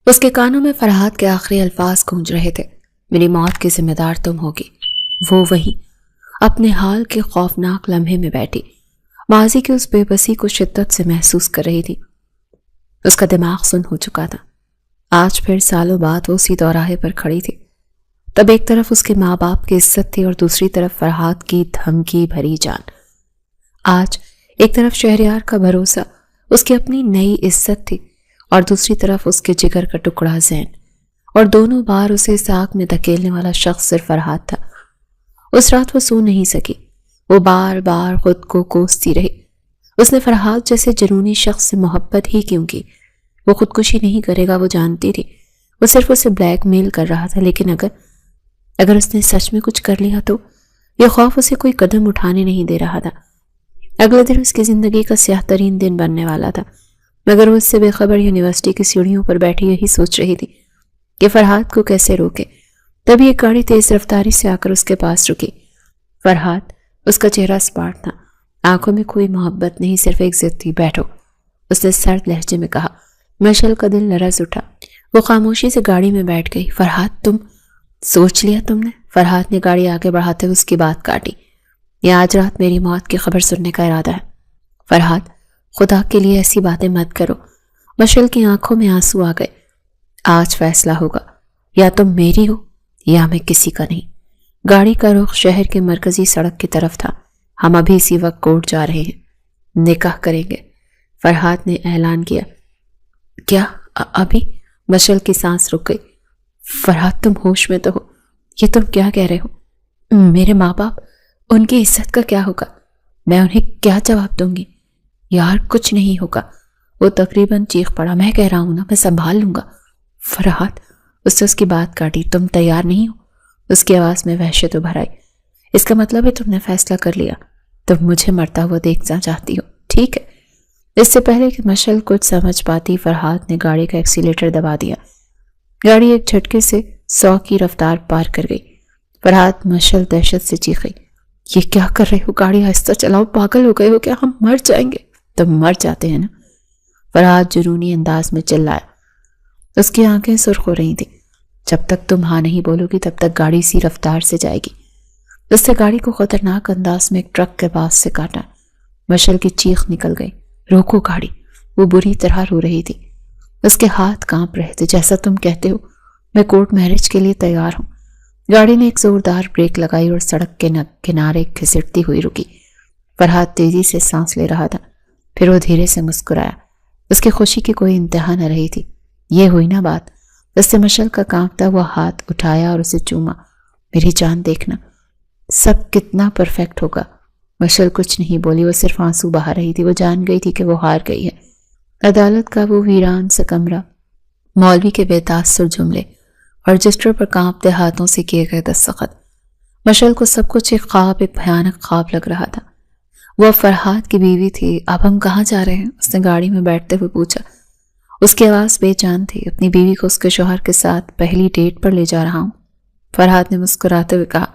اس کے کانوں میں فرحات کے آخری الفاظ گونج رہے تھے، میری موت کی ذمہ دار تم ہوگی۔ وہ وہیں اپنے حال کے خوفناک لمحے میں بیٹھی ماضی کی اس بے بسی کو شدت سے محسوس کر رہی تھی۔ اس کا دماغ سن ہو چکا تھا۔ آج پھر سالوں بعد وہ اسی دوراہے پر کھڑی تھی۔ تب ایک طرف اس کے ماں باپ کی عزت تھی اور دوسری طرف فرحات کی دھمکی بھری جان۔ آج ایک طرف شہریار کا بھروسہ، اس کی اپنی نئی عزت تھی، اور دوسری طرف اس کے جگر کا ٹکڑا ذہن، اور دونوں بار اسے ساکھ میں دھکیلنے والا شخص صرف فرحات تھا۔ اس رات وہ سو نہیں سکی، وہ بار بار خود کو کوستی رہی۔ اس نے فرحات جیسے جنونی شخص سے محبت ہی کیوں کی؟ وہ خودکشی نہیں کرے گا، وہ جانتی تھی۔ وہ صرف اسے بلیک میل کر رہا تھا، لیکن اگر اس نے سچ میں کچھ کر لیا تو یہ خوف اسے کوئی قدم اٹھانے نہیں دے رہا تھا۔ اگلے دن اس کی زندگی کا سیاہ ترین دن بننے والا تھا، مگر وہ اس سے بے خبر یونیورسٹی کی سیڑھیوں پر بیٹھی یہی سوچ رہی تھی کہ فرحات کو کیسے روکے۔ تبھی ایک گاڑی تیز رفتاری سے آ کر اس کے پاس رکی۔ فرحات، اس کا چہرہ سپاٹ تھا، آنکھوں میں کوئی محبت نہیں، صرف ایک ضد تھی۔ بیٹھو، اس نے سرد لہجے میں کہا۔ مشل کا دل لرز اٹھا، وہ خاموشی سے گاڑی میں بیٹھ گئی۔ فرحات، تم سوچ لیا تم نے؟ فرحات نے گاڑی آگے بڑھاتے ہوئے اس کی بات کاٹی۔ یہ آج رات میری موت کی خبر سننے کا ارادہ ہے۔ فرحات، خدا کے لیے ایسی باتیں مت کرو۔ مشل کی آنکھوں میں آنسو آ گئے۔ آج فیصلہ ہوگا، یا تم میری ہو یا میں کسی کا نہیں۔ گاڑی کا رخ شہر کے مرکزی سڑک کی طرف تھا۔ ہم ابھی اسی وقت کورٹ جا رہے ہیں، نکاح کریں گے، فرحات نے اعلان کیا۔ کیا ابھی؟ مشل کی سانس رک گئی۔ فرحات، تم ہوش میں تو ہو؟ یہ تم کیا کہہ رہے ہو؟ میرے ماں باپ، ان کی عزت کا کیا ہوگا؟ میں انہیں کیا جواب دوں گی؟ یار کچھ نہیں ہوگا، وہ تقریباً چیخ پڑا۔ میں کہہ رہا ہوں نا، میں سنبھال لوں گا۔ فرحات، اس سے اس کی بات کاٹی۔ تم تیار نہیں ہو؟ اس کی آواز میں وحشت ابھر آئی۔ اس کا مطلب ہے تم نے فیصلہ کر لیا، تم مجھے مرتا ہوا دیکھنا چاہتی ہو، ٹھیک ہے؟ اس سے پہلے کہ مشل کچھ سمجھ پاتی، فرحات نے گاڑی کا ایکسیلیٹر دبا دیا۔ گاڑی ایک جھٹکے سے 100 کی رفتار پار کر گئی۔ فرحات، مشل دہشت سے چیخی۔ یہ کیا کر رہے ہو؟ گاڑی آہستہ چلاؤ، پاگل ہو گئے ہو کیا؟ ہم مر جائیں گے۔ تم مر جاتے ہیں نا، فرحات جنونی انداز میں چلایا۔ اس کی آنکھیں سرخ ہو رہی تھیں۔ جب تک تم ہاں نہیں بولو گی تب تک گاڑی اسی رفتار سے جائے گی۔ اس نے گاڑی کو خطرناک انداز میں ایک ٹرک کے پاس سے کاٹا۔ مشل کی چیخ نکل گئی۔ روکو گاڑی، وہ بری طرح رو رہی تھی۔ اس کے ہاتھ کانپ رہے تھے۔ جیسا تم کہتے ہو، میں کورٹ میرج کے لیے تیار ہوں۔ گاڑی نے ایک زوردار بریک لگائی اور سڑک کے کنارے گھسٹتی ہوئی رکی۔ فرحات تیزی سے سانس لے رہا تھا، پھر وہ دھیرے سے مسکرایا۔ اس کی خوشی کی کوئی انتہا نہ رہی تھی۔ یہ ہوئی نا بات؟ اس نے مشل کا کانپتا ہوا ہاتھ اٹھایا اور اسے چوما۔ میری جان، دیکھنا سب کتنا پرفیکٹ ہوگا۔ مشل کچھ نہیں بولی، وہ صرف آنسو بہا رہی تھی۔ وہ جان گئی تھی کہ وہ ہار گئی ہے۔ عدالت کا وہ ویران سا کمرہ، مولوی کے بے تاثر جملے اور رجسٹر پر کانپتے ہاتھوں سے کیے گئے دستخط، مشل کو سب کچھ ایک خواب، ایک بھیانک خواب لگ رہا تھا۔ وہ اب فرحات کی بیوی تھی۔ اب ہم کہاں جا رہے ہیں؟ اس نے گاڑی میں بیٹھتے ہوئے پوچھا۔ اس کی آواز بے جان تھی۔ اپنی بیوی کو اس کے شوہر کے ساتھ پہلی ڈیٹ پر لے جا رہا ہوں، فرحات نے مسکراتے ہوئے کہا،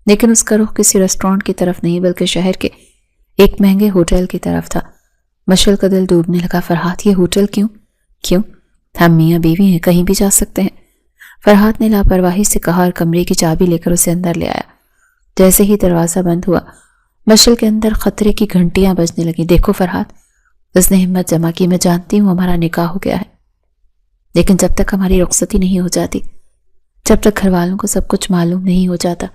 لیکن اس کا رخ کسی ریسٹورانٹ کی طرف نہیں بلکہ شہر کے ایک مہنگے ہوٹل کی طرف تھا۔ مشل کا دل ڈوبنے لگا۔ فرحات، یہ ہوٹل کیوں؟ ہم میاں بیوی ہیں، کہیں بھی جا سکتے ہیں، فرحات نے لاپرواہی سے کہا اور کمرے کی چابی لے کر اسے اندر لے آیا۔ جیسے ہی دروازہ بند ہوا، مشل کے اندر خطرے کی گھنٹیاں بجنے لگیں۔ دیکھو فرحات، اس نے ہمت جمع کی، میں جانتی ہوں ہمارا نکاح ہو گیا ہے، لیکن جب تک ہماری رخصتی نہیں ہو جاتی، جب تک گھر والوں کو سب کچھ معلوم نہیں ہو جاتا،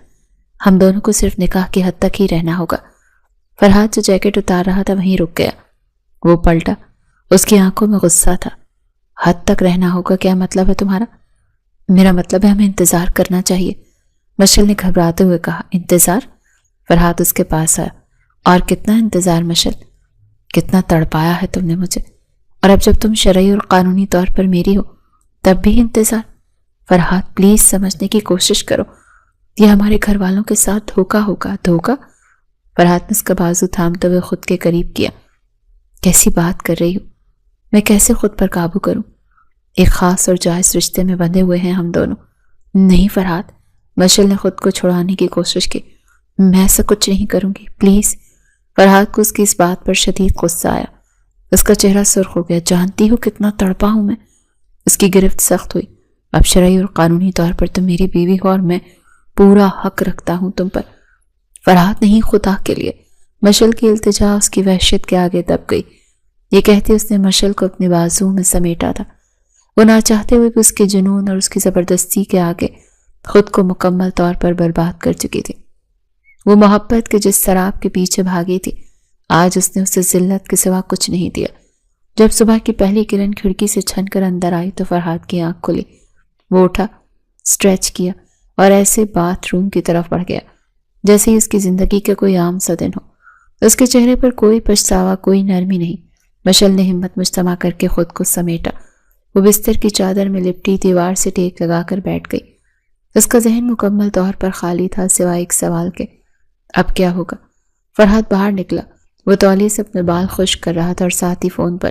ہم دونوں کو صرف نکاح کی حد تک ہی رہنا ہوگا۔ فرحات جو جیکٹ اتار رہا تھا وہیں رک گیا۔ وہ پلٹا، اس کی آنکھوں میں غصہ تھا۔ حد تک رہنا ہوگا؟ کیا مطلب ہے تمہارا؟ میرا مطلب ہے ہمیں انتظار کرنا چاہیے، مشل نے گھبراتے ہوئے کہا۔ انتظار؟ فرحات اس کے پاس آیا۔ اور کتنا انتظار مشل؟ کتنا تڑپایا ہے تم نے مجھے، اور اب جب تم شرعی اور قانونی طور پر میری ہو تب بھی انتظار؟ فرحات پلیز سمجھنے کی کوشش کرو، یہ ہمارے گھر والوں کے ساتھ دھوکا ہوگا۔ دھوکا؟ فرحات نے اس کا بازو تھامتے ہوئے خود کے قریب کیا۔ کیسی بات کر رہی ہو؟ میں کیسے خود پر قابو کروں؟ ایک خاص اور جائز رشتے میں بندھے ہوئے ہیں ہم دونوں۔ نہیں فرحات، مشل نے خود کو چھڑانے کی کوشش کی، میں ایسا کچھ نہیں کروں گی، پلیز۔ فرحات کو اس کی اس بات پر شدید غصہ آیا۔ اس کا چہرہ سرخ ہو گیا۔ جانتی ہو کتنا تڑپا ہوں میں؟ اس کی گرفت سخت ہوئی. اب شرعی اور قانونی طور پر تم میری بیوی ہو اور میں پورا حق رکھتا ہوں تم پر. فرحات نہیں، خدا کے لیے. مشل کی التجا اس کی وحشت کے آگے دب گئی. یہ کہتے اس نے مشل کو اپنے بازو میں سمیٹا تھا. وہ نہ چاہتے ہوئے بھی اس کے جنون اور اس کی زبردستی کے آگے خود کو مکمل طور پر برباد کر چکی تھی. وہ محبت کے جس سراب کے پیچھے بھاگی تھی، آج اس نے اسے ذلت کے سوا کچھ نہیں دیا. جب صبح کی پہلی کرن کھڑکی سے چھن کر اندر آئی تو فرحات کی آنکھ کھلی. وہ اٹھا، اسٹریچ کیا اور ایسے باتھ روم کی طرف بڑھ گیا جیسے ہی اس کی زندگی کا کوئی عام سا دن ہو. اس کے چہرے پر کوئی پچھتاوا، کوئی نرمی نہیں. مشل نے ہمت مجتمع کر کے خود کو سمیٹا. وہ بستر کی چادر میں لپٹی دیوار سے ٹیک لگا کر بیٹھ گئی. اس کا ذہن مکمل طور پر خالی تھا سوائے ایک سوال کے، اب کیا ہوگا؟ فرحات باہر نکلا. وہ تولیے سے اپنے بال خشک کر رہا تھا اور ساتھ ہی فون پر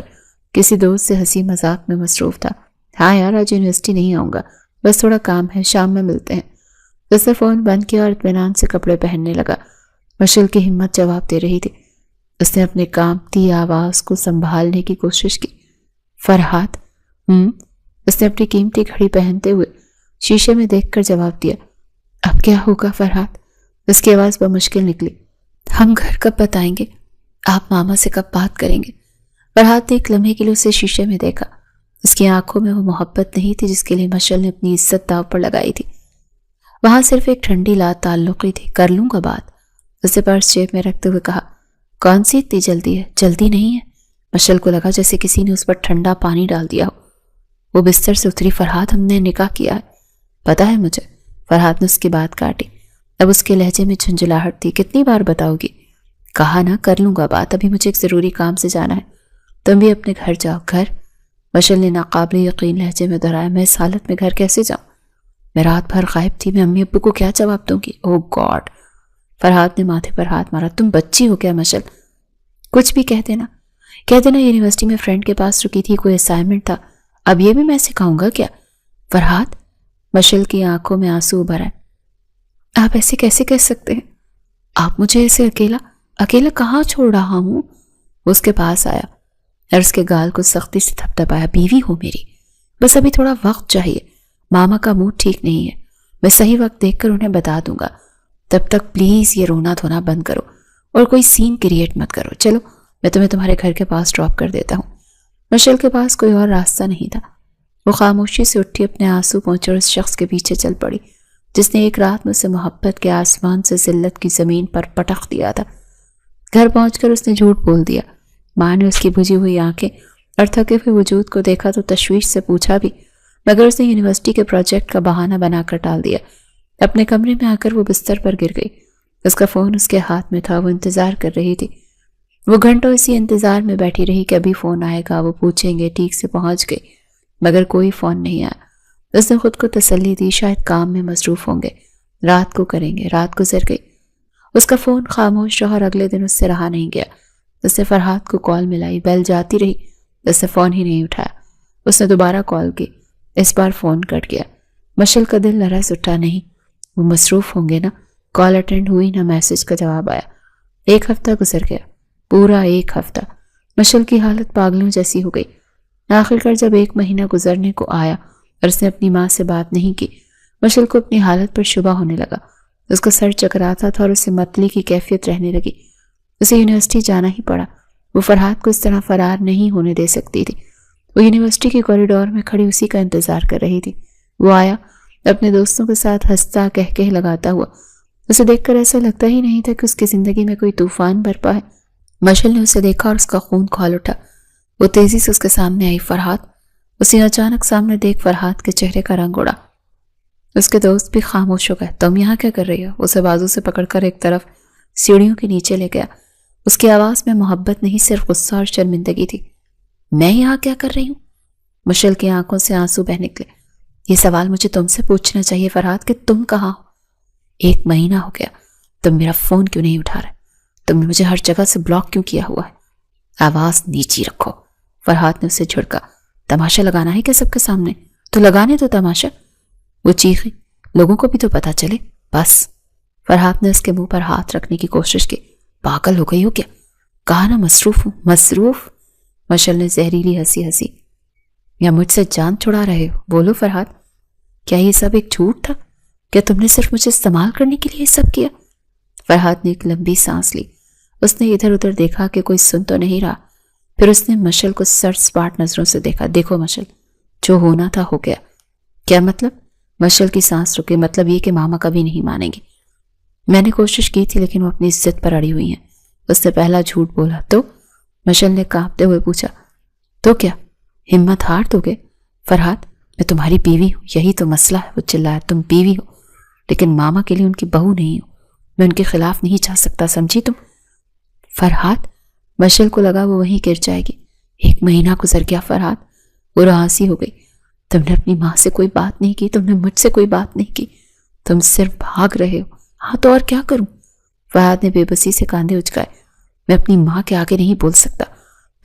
کسی دوست سے ہنسی مذاق میں مصروف تھا. ہاں یار، آج یونیورسٹی نہیں آؤں گا، بس تھوڑا کام ہے، شام میں ملتے ہیں. اس نے فون بند کیا اور اطمینان سے کپڑے پہننے لگا. مشل کی ہمت جواب دے رہی تھی. اس نے اپنے کانپتی آواز کو سنبھالنے کی کوشش کی. فرحات. اس نے اپنی قیمتی گھڑی پہنتے ہوئے شیشے میں دیکھ کر جواب دیا. اب کیا ہوگا فرحات؟ اس کی آواز بمشکل نکلی. ہم گھر کب بتائیں گے؟ آپ ماما سے کب بات کریں گے؟ فرحات نے ایک لمحے کے لیے اسے شیشے میں دیکھا. اس کی آنکھوں میں وہ محبت نہیں تھی جس کے لیے مشل نے اپنی عزت داو پر لگائی تھی. وہاں صرف ایک ٹھنڈی لا تعلقی تھی. کر لوں گا بات، اسے پرس جیب میں رکھتے ہوئے کہا. کون سی اتنی جلدی ہے؟ جلدی نہیں ہے. مشل کو لگا جیسے کسی نے اس پر ٹھنڈا پانی ڈال دیا ہو. وہ بستر سے اتری. فرحات، ہم نے نکاح کیا ہے. پتا ہے مجھے. فرحات نے اس کی بات کاٹی. اب اس کے لہجے میں جھنجھلاہٹ تھی. کتنی بار بتاؤ گی؟ کہا نا کر لوں گا بات، ابھی مجھے ایک ضروری کام سے جانا ہے. تم بھی اپنے گھر جاؤ. گھر؟ مشل نے ناقابل یقین لہجے میں دہرایا. میں اس حالت میں گھر کیسے جاؤں؟ میں رات بھر غائب تھی. میں امی ابو کو کیا جواب دوں گی؟ اوہ گاڈ. فرحات نے ماتھے پر ہاتھ مارا. تم بچی ہو کیا مشل؟ کچھ بھی کہہ دینا. یونیورسٹی میں فرینڈ کے پاس رکی تھی، کوئی اسائنمنٹ تھا. اب یہ بھی میں سکھاؤں گا کیا؟ فرحات. مشل کی آنکھوں میں آنسو ابھر آئے. آپ ایسے کیسے کہہ سکتے ہیں؟ آپ مجھے ایسے اکیلا کہاں چھوڑ رہا ہوں؟ وہ اس کے پاس آیا اور اس کے گال کو سختی سے تھپتھپایا. بیوی ہو میری، بس ابھی تھوڑا وقت چاہیے. ماما کا موڈ ٹھیک نہیں ہے، میں صحیح وقت دیکھ کر انہیں بتا دوں گا. تب تک پلیز یہ رونا دھونا بند کرو اور کوئی سین کریٹ مت کرو. چلو میں تمہیں تمہارے گھر کے پاس ڈراپ کر دیتا ہوں. مشل کے پاس کوئی اور راستہ نہیں تھا. وہ خاموشی سے اٹھی، اپنے آنسو پہنچے اور اس شخص کے پیچھے چل پڑی جس نے ایک رات میں اسے محبت کے آسمان سے ذلت کی زمین پر پٹخ دیا تھا. گھر پہنچ کر اس نے جھوٹ بول دیا. ماں نے اس کی بجھی ہوئی آنکھیں اور تھکے ہوئے وجود کو دیکھا تو تشویش سے پوچھا بھی، مگر اس نے یونیورسٹی کے پروجیکٹ کا بہانہ بنا کر ٹال دیا. اپنے کمرے میں آ کر وہ بستر پر گر گئی. اس کا فون اس کے ہاتھ میں تھا. وہ انتظار کر رہی تھی. وہ گھنٹوں اسی انتظار میں بیٹھی رہی کہ ابھی فون آئے گا، وہ پوچھیں گے. ٹھیک سے پہنچ گئی مگر کوئی فون نہیں آیا. اس نے خود کو تسلی دی شاید کام میں مصروف ہوں گے، رات کو کریں گے. رات گزر گئی. اس کا فون خاموش رہا اور اگلے دن اس سے رہا نہیں گیا. اس نے فرحات کو کال ملائی. بیل جاتی رہی. اس نے فون ہی نہیں اٹھایا. اس نے دوبارہ کال کی. اس بار فون کٹ گیا. مشل کا دل لرز اٹھا. نہیں، وہ مصروف ہوں گے نا. کال اٹینڈ ہوئی نہ میسج کا جواب آیا. ایک ہفتہ گزر گیا، پورا ایک ہفتہ. مشل کی حالت پاگلوں جیسی ہو گئی. آخر کار جب ایک مہینہ گزرنے کو آیا اور اس نے اپنی ماں سے بات نہیں کی، مشل کو اپنی حالت پر شبہ ہونے لگا. اس کا سر چکراتا تھا اور اسے متلی کی کیفیت رہنے لگی. اسے یونیورسٹی جانا ہی پڑا. وہ فرحات کو اس طرح فرار نہیں ہونے دے سکتی تھی. وہ یونیورسٹی کے کوریڈور میں کھڑی اسی کا انتظار کر رہی تھی. وہ آیا، اپنے دوستوں کے ساتھ ہنستا کہہ لگاتا ہوا. اسے دیکھ کر ایسا لگتا ہی نہیں تھا کہ اس کی زندگی میں کوئی طوفان برپا ہے. مشل نے اسے دیکھا اور اس کا خون کھول اٹھا. وہ تیزی سے اس کے سامنے آئی. فرحات. اسے اچانک سامنے دیکھ فرحات کے چہرے کا رنگ اڑا. اس کے دوست بھی خاموش ہو گئے. تم یہاں کیا کر رہی ہو؟ اسے بازو سے پکڑ کر ایک طرف سیڑھیوں کے نیچے لے گیا. اس کی آواز میں محبت نہیں، صرف غصہ اور شرمندگی تھی. میں یہاں کیا کر رہی ہوں؟ مشل کی آنکھوں سے آنسو بہہ نکلے. یہ سوال مجھے تم سے پوچھنا چاہیے فرحات کہ تم کہاں ہو؟ 1 مہینہ ہو گیا. تم میرا فون کیوں نہیں اٹھا رہے؟ تم نے مجھے ہر جگہ سے بلاک کیوں کیا ہوا ہے؟ آواز نیچی رکھو. فرحات نے اسے جھڑکا. تماشا لگانا ہے کیا سب کے سامنے؟ تو لگانے تو تماشا. وہ چیخی. لوگوں کو بھی تو پتا چلے. بس. فرحات نے اس کے منہ پر ہاتھ رکھنے کی کوشش کی. پاگل ہو گئی ہو کیا؟ کہا نا مصروف ہوں. مصروف؟ مشل نے زہریلی ہنسی ہنسی. یا مجھ سے جان چھڑا رہے ہو؟ بولو فرحات، کیا یہ سب ایک جھوٹ تھا؟ کیا تم نے صرف مجھے استعمال کرنے کے لیے یہ سب کیا؟ فرحات نے ایک لمبی سانس لی۔ اس نے ادھر ادھر دیکھا کہ کوئی سن تو نہیں رہا۔ پھر اس نے مشل کو سر سپاٹ نظروں سے دیکھا۔ دیکھو مشل، جو ہونا تھا ہو گیا۔ کیا مطلب؟ مشل کی سانس رکی۔ مطلب یہ کہ ماما کبھی نہیں مانیں گی۔ میں نے کوشش کی تھی لیکن وہ اپنی عزت پر اڑی ہوئی ہیں۔ اس نے پہلا جھوٹ بولا۔ تو؟ مشل نے کانپتے ہوئے پوچھا۔ تو کیا ہمت ہار دو گے؟ فرحات، میں تمہاری بیوی ہوں، یہی تو مسئلہ ہے۔ وہ چلایا۔ تم بیوی ہو لیکن ماما کے لیے ان کی بہو نہیں ہو۔ میں ان کے خلاف نہیں جا سکتا، سمجھی تم؟ فرحات، مشل کو لگا وہ وہیں گر جائے گی۔ 1 مہینہ گزر گیا فرحات۔ وہ رہاسی ہو گئی۔ تم نے اپنی ماں سے کوئی بات نہیں کی، تم نے مجھ سے کوئی بات نہیں کی، تم صرف بھاگ رہے ہو۔ ہاں تو اور کیا کروں؟ فرحات نے بے بسی سے کاندھے اچکائے۔ میں اپنی ماں کے آگے نہیں بول سکتا۔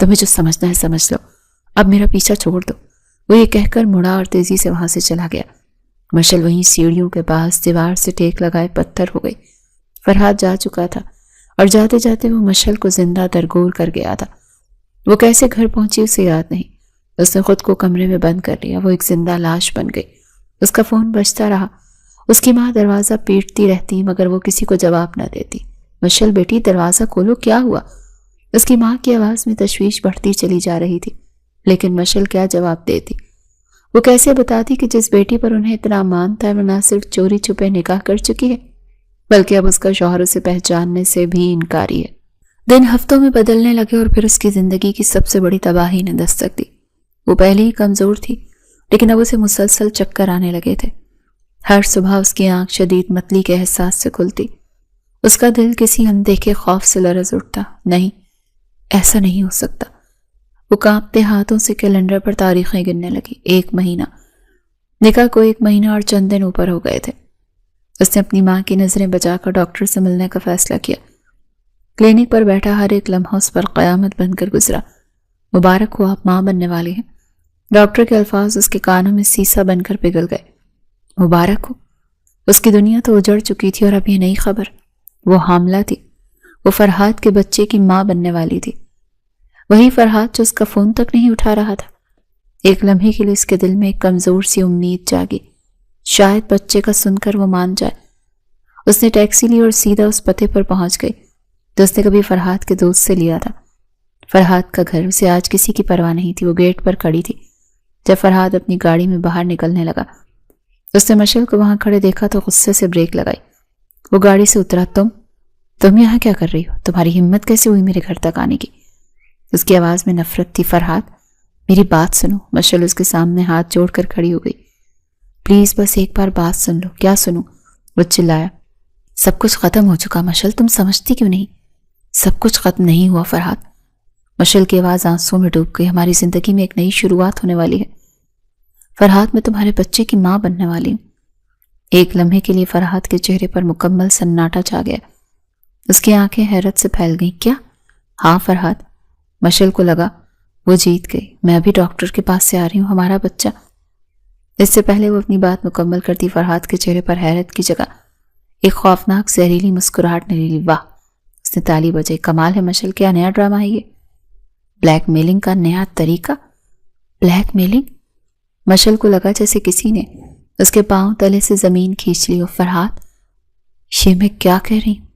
تمہیں جو سمجھنا ہے سمجھ لو، اب میرا پیچھا چھوڑ دو۔ وہ یہ کہہ کر مڑا اور تیزی سے وہاں سے چلا گیا۔ مشل وہیں سیڑھیوں کے پاس دیوار سے ٹیک لگائے پتھر ہو گئی۔ فرحات جا چکا تھا اور جاتے جاتے وہ مشل کو زندہ درگور کر گیا تھا۔ وہ کیسے گھر پہنچی اسے یاد نہیں۔ اس نے خود کو کمرے میں بند کر لیا۔ وہ ایک زندہ لاش بن گئی۔ اس کا فون بجتا رہا۔ اس کی ماں دروازہ پیٹتی رہتی مگر وہ کسی کو جواب نہ دیتی۔ مشل بیٹی، دروازہ کھولو، کیا ہوا؟ اس کی ماں کی آواز میں تشویش بڑھتی چلی جا رہی تھی، لیکن مشل کیا جواب دیتی؟ وہ کیسے بتاتی کہ جس بیٹی پر انہیں اتنا مان تھا وہ نہ صرف چوری چھپے نکاح کر چکی ہے بلکہ اب اس کا شوہر اسے پہچاننے سے بھی انکاری ہے۔ دن ہفتوں میں بدلنے لگے اور پھر اس کی زندگی کی سب سے بڑی تباہی نے دستک دی۔ وہ پہلے ہی کمزور تھی لیکن اب اسے مسلسل چکر آنے لگے تھے۔ ہر صبح اس کی آنکھ شدید متلی کے احساس سے کھلتی۔ اس کا دل کسی اندیکھے خوف سے لرز اٹھتا۔ نہیں، ایسا نہیں ہو سکتا۔ وہ کانپتے ہاتھوں سے کیلنڈر پر تاریخیں گننے لگی۔ 1 مہینہ، نکاح کو 1 مہینہ اور چند دن اوپر ہو گئے تھے۔ اس نے اپنی ماں کی نظریں بچا کر ڈاکٹر سے ملنے کا فیصلہ کیا۔ کلینک پر بیٹھا ہر ایک لمحہ اس پر قیامت بن کر گزرا۔ مبارک ہو، آپ ماں بننے والی ہیں۔ ڈاکٹر کے الفاظ اس کے کانوں میں سیسا بن کر پگھل گئے۔ مبارک ہو؟ اس کی دنیا تو اجڑ چکی تھی اور اب یہ نئی خبر۔ وہ حاملہ تھی۔ وہ فرحات کے بچے کی ماں بننے والی تھی۔ وہی فرحات جو اس کا فون تک نہیں اٹھا رہا تھا۔ ایک لمحے کے لیے اس کے دل میں ایک کمزور سی امید جاگی، شاید بچے کا سن کر وہ مان جائے۔ اس نے ٹیکسی لی اور سیدھا اس پتے پر پہنچ گئی جو اس نے کبھی فرحات کے دوست سے لیا تھا۔ فرحات کا گھر، اسے آج کسی کی پرواہ نہیں تھی۔ وہ گیٹ پر کھڑی تھی۔ جب فرحات اپنی گاڑی میں باہر نکلنے لگا، اس نے مشل کو وہاں کھڑے دیکھا تو غصے سے بریک لگائی۔ وہ گاڑی سے اترا۔ تم یہاں کیا کر رہی ہو؟ تمہاری ہمت کیسے ہوئی میرے گھر تک آنے کی؟ اس کی آواز میں نفرت تھی۔ فرحات، میری بات سنو۔ مشل اس کے سامنے ہاتھ جوڑ کر کھڑی ہو گئی۔ پلیز بس ایک بار بات سن لو۔ کیا سنوں؟ وہ چلایا۔ سب کچھ ختم ہو چکا مشل، تم سمجھتی کیوں نہیں؟ سب کچھ ختم نہیں ہوا فرحات۔ مشل کی آواز آنسوں میں ڈوب گئی۔ ہماری زندگی میں ایک نئی شروعات ہونے والی ہے فرحات، میں تمہارے بچے کی ماں بننے والی ہوں۔ ایک لمحے کے لیے فرحات کے چہرے پر مکمل سناٹا چھا گیا۔ اس کی آنکھیں حیرت سے پھیل گئیں۔ کیا؟ ہاں فرحات۔ مشل کو لگا وہ جیت گئی۔ میں ابھی ڈاکٹر کے پاس سے آ رہی ہوں، ہمارا بچہ۔ اس سے پہلے وہ اپنی بات مکمل کرتی فرحات کے چہرے پر حیرت کی جگہ ایک خوفناک زہریلی مسکراہٹ نے لی۔ واہ! اس نے تالی بجائی۔ کمال ہے مشل، کیا نیا ڈرامہ ہے یہ؟ بلیک میلنگ کا نیا طریقہ؟ Black mailing? مشل کو لگا جیسے کسی نے اس کے پاؤں تلے سے زمین کھینچ لی ہو۔ فرحات، یہ میں کیا کہہ رہی ہوں؟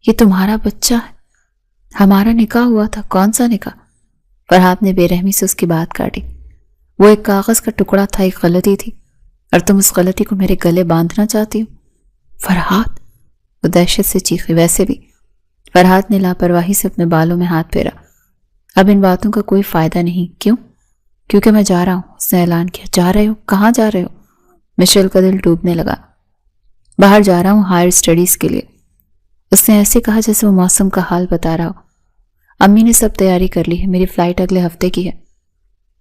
یہ تمہارا بچہ ہے؟ ہمارا نکاح ہوا تھا۔ کون سا نکاح؟ فرحات نے بے رحمی سے اس کی بات کاٹی۔ وہ ایک کاغذ کا ٹکڑا تھا، ایک غلطی تھی، اور تم اس غلطی کو میرے گلے باندھنا چاہتی ہو؟ فرحات! وہ دہشت سے چیخی۔ ویسے بھی فرحات نے لاپرواہی سے اپنے بالوں میں ہاتھ پھیرا۔ اب ان باتوں کا کوئی فائدہ نہیں۔ کیوں؟ کیونکہ میں جا رہا ہوں، اس نے اعلان کیا۔ جا رہے ہو؟ کہاں جا رہے ہو؟ مشل کا دل ڈوبنے لگا۔ باہر جا رہا ہوں، ہائر اسٹڈیز کے لیے۔ اس نے ایسے کہا جیسے وہ موسم کا حال بتا رہا ہو۔ امی نے سب تیاری کر لی ہے، میری فلائٹ اگلے ہفتے کی ہے۔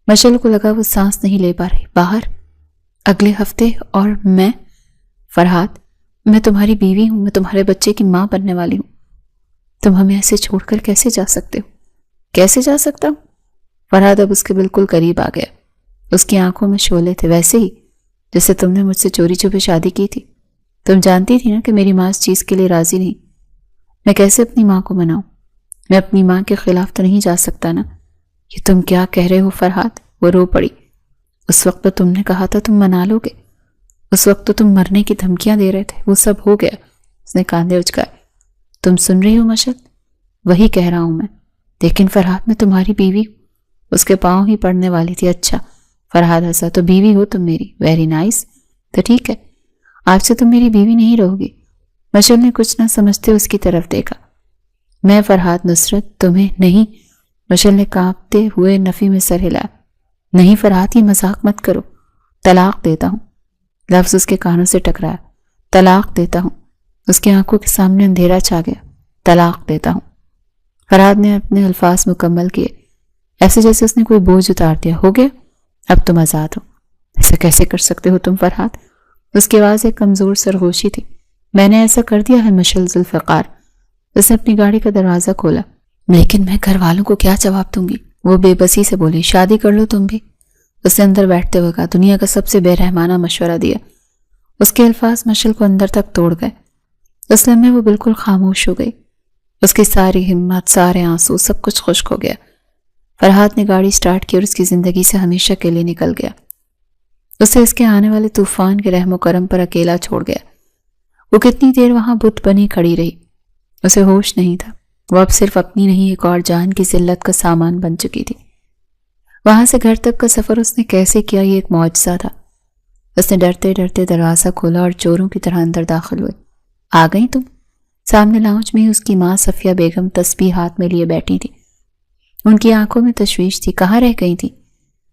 مشل کو لگا وہ سانس نہیں لے پا رہی۔ باہر؟ اگلے ہفتے؟ اور میں؟ فرحات، میں تمہاری بیوی ہوں، میں تمہارے بچے کی ماں بننے والی ہوں۔ تم ہمیں ایسے چھوڑ کر کیسے جا سکتے ہو؟ کیسے جا سکتا ہوں؟ فرحات اب اس کے بالکل قریب آ گیا۔ اس کی آنکھوں میں شعلے تھے، ویسے ہی جیسے تم نے مجھ سے چوری چھپے شادی کی تھی۔ تم جانتی تھی نا کہ میری ماں اس چیز کے لیے راضی نہیں۔ میں کیسے اپنی ماں کو مناؤں؟ میں اپنی ماں کے خلاف تو نہیں جا سکتا نا۔ یہ تم کیا کہہ رہے ہو فرحات؟ وہ رو پڑی۔ اس وقت تو تم نے کہا تھا تم منا لو گے، اس وقت تو تم مرنے کی دھمکیاں دے رہے تھے، وہ سب ہو گیا۔ اس نے کاندھے اچکائے۔ تم سن رہی ہو مشل؟ وہی کہہ رہا ہوں میں، لیکن فرحاد میں تمہاری بیوی ہوں۔ اس کے پاؤں ہی پڑنے والی تھی۔ اچھا، فرحاد ہنسا، تو بیوی ہو تم میری، ویری نائس، تو ٹھیک ہے، آج سے تم میری بیوی نہیں رہو گی۔ مشل نے کچھ نہ سمجھتے اس کی طرف دیکھا۔ میں فرحاد نصرت تمہیں نہیں، مشل نے کانپتے ہوئے نفی میں سر ہلایا۔ نہیں فرحاد، یہ مذاق مت کرو، طلاق دیتا ہوں۔ لفظ اس کے کانوں سے ٹکرایا۔ طلاق دیتا ہوں۔ اس کی آنکھوں کے سامنے اندھیرا چھا گیا۔ طلاق دیتا ہوں۔ فرحاد نے اپنے الفاظ مکمل کیے، ایسے جیسے اس نے کوئی بوجھ اتار دیا۔ ہو گیا، اب تم آزاد ہو۔ ایسا کیسے کر سکتے ہو تم فرحاد؟ اس کی آواز ایک کمزور سرگوشی تھی۔ میں نے ایسا کر دیا ہے مشل ذوالفقار۔ اس نے اپنی گاڑی کا دروازہ کھولا۔ لیکن میں گھر والوں کو کیا جواب دوں گی؟ وہ بے بسی سے بولی۔ شادی کر لو تم بھی۔ اس نے اندر بیٹھتے ہوئے کہا، دنیا کا سب سے بے رحمانہ مشورہ دیا۔ اس کے الفاظ مشل کو اندر تک توڑ گئے۔ اس لمحے وہ بالکل خاموش ہو گئی۔ اس کی ساری ہمت، سارے آنسو، سب کچھ خشک ہو گیا۔ فرحاد نے گاڑی سٹارٹ کی اور اس کی زندگی سے ہمیشہ کے لیے نکل گیا۔ اسے اس کے آنے والے طوفان کے رحم و کرم پر اکیلا چھوڑ گیا۔ وہ کتنی دیر وہاں بت بنی کھڑی رہی۔ اسے ہوش نہیں تھا۔ وہ اب صرف اپنی نہیں، ایک اور جان کی ذلت کا سامان بن چکی تھی۔ وہاں سے گھر تک کا سفر اس نے کیسے کیا، یہ ایک معجزہ تھا۔ اس نے ڈرتے ڈرتے دروازہ کھولا اور چوروں کی طرح اندر داخل ہوئے۔ آ گئی تم؟ سامنے لاؤنج میں اس کی ماں صفیہ بیگم تسبیح ہاتھ میں لیے بیٹھی تھی۔ ان کی آنکھوں میں تشویش تھی۔ کہاں رہ گئی تھی؟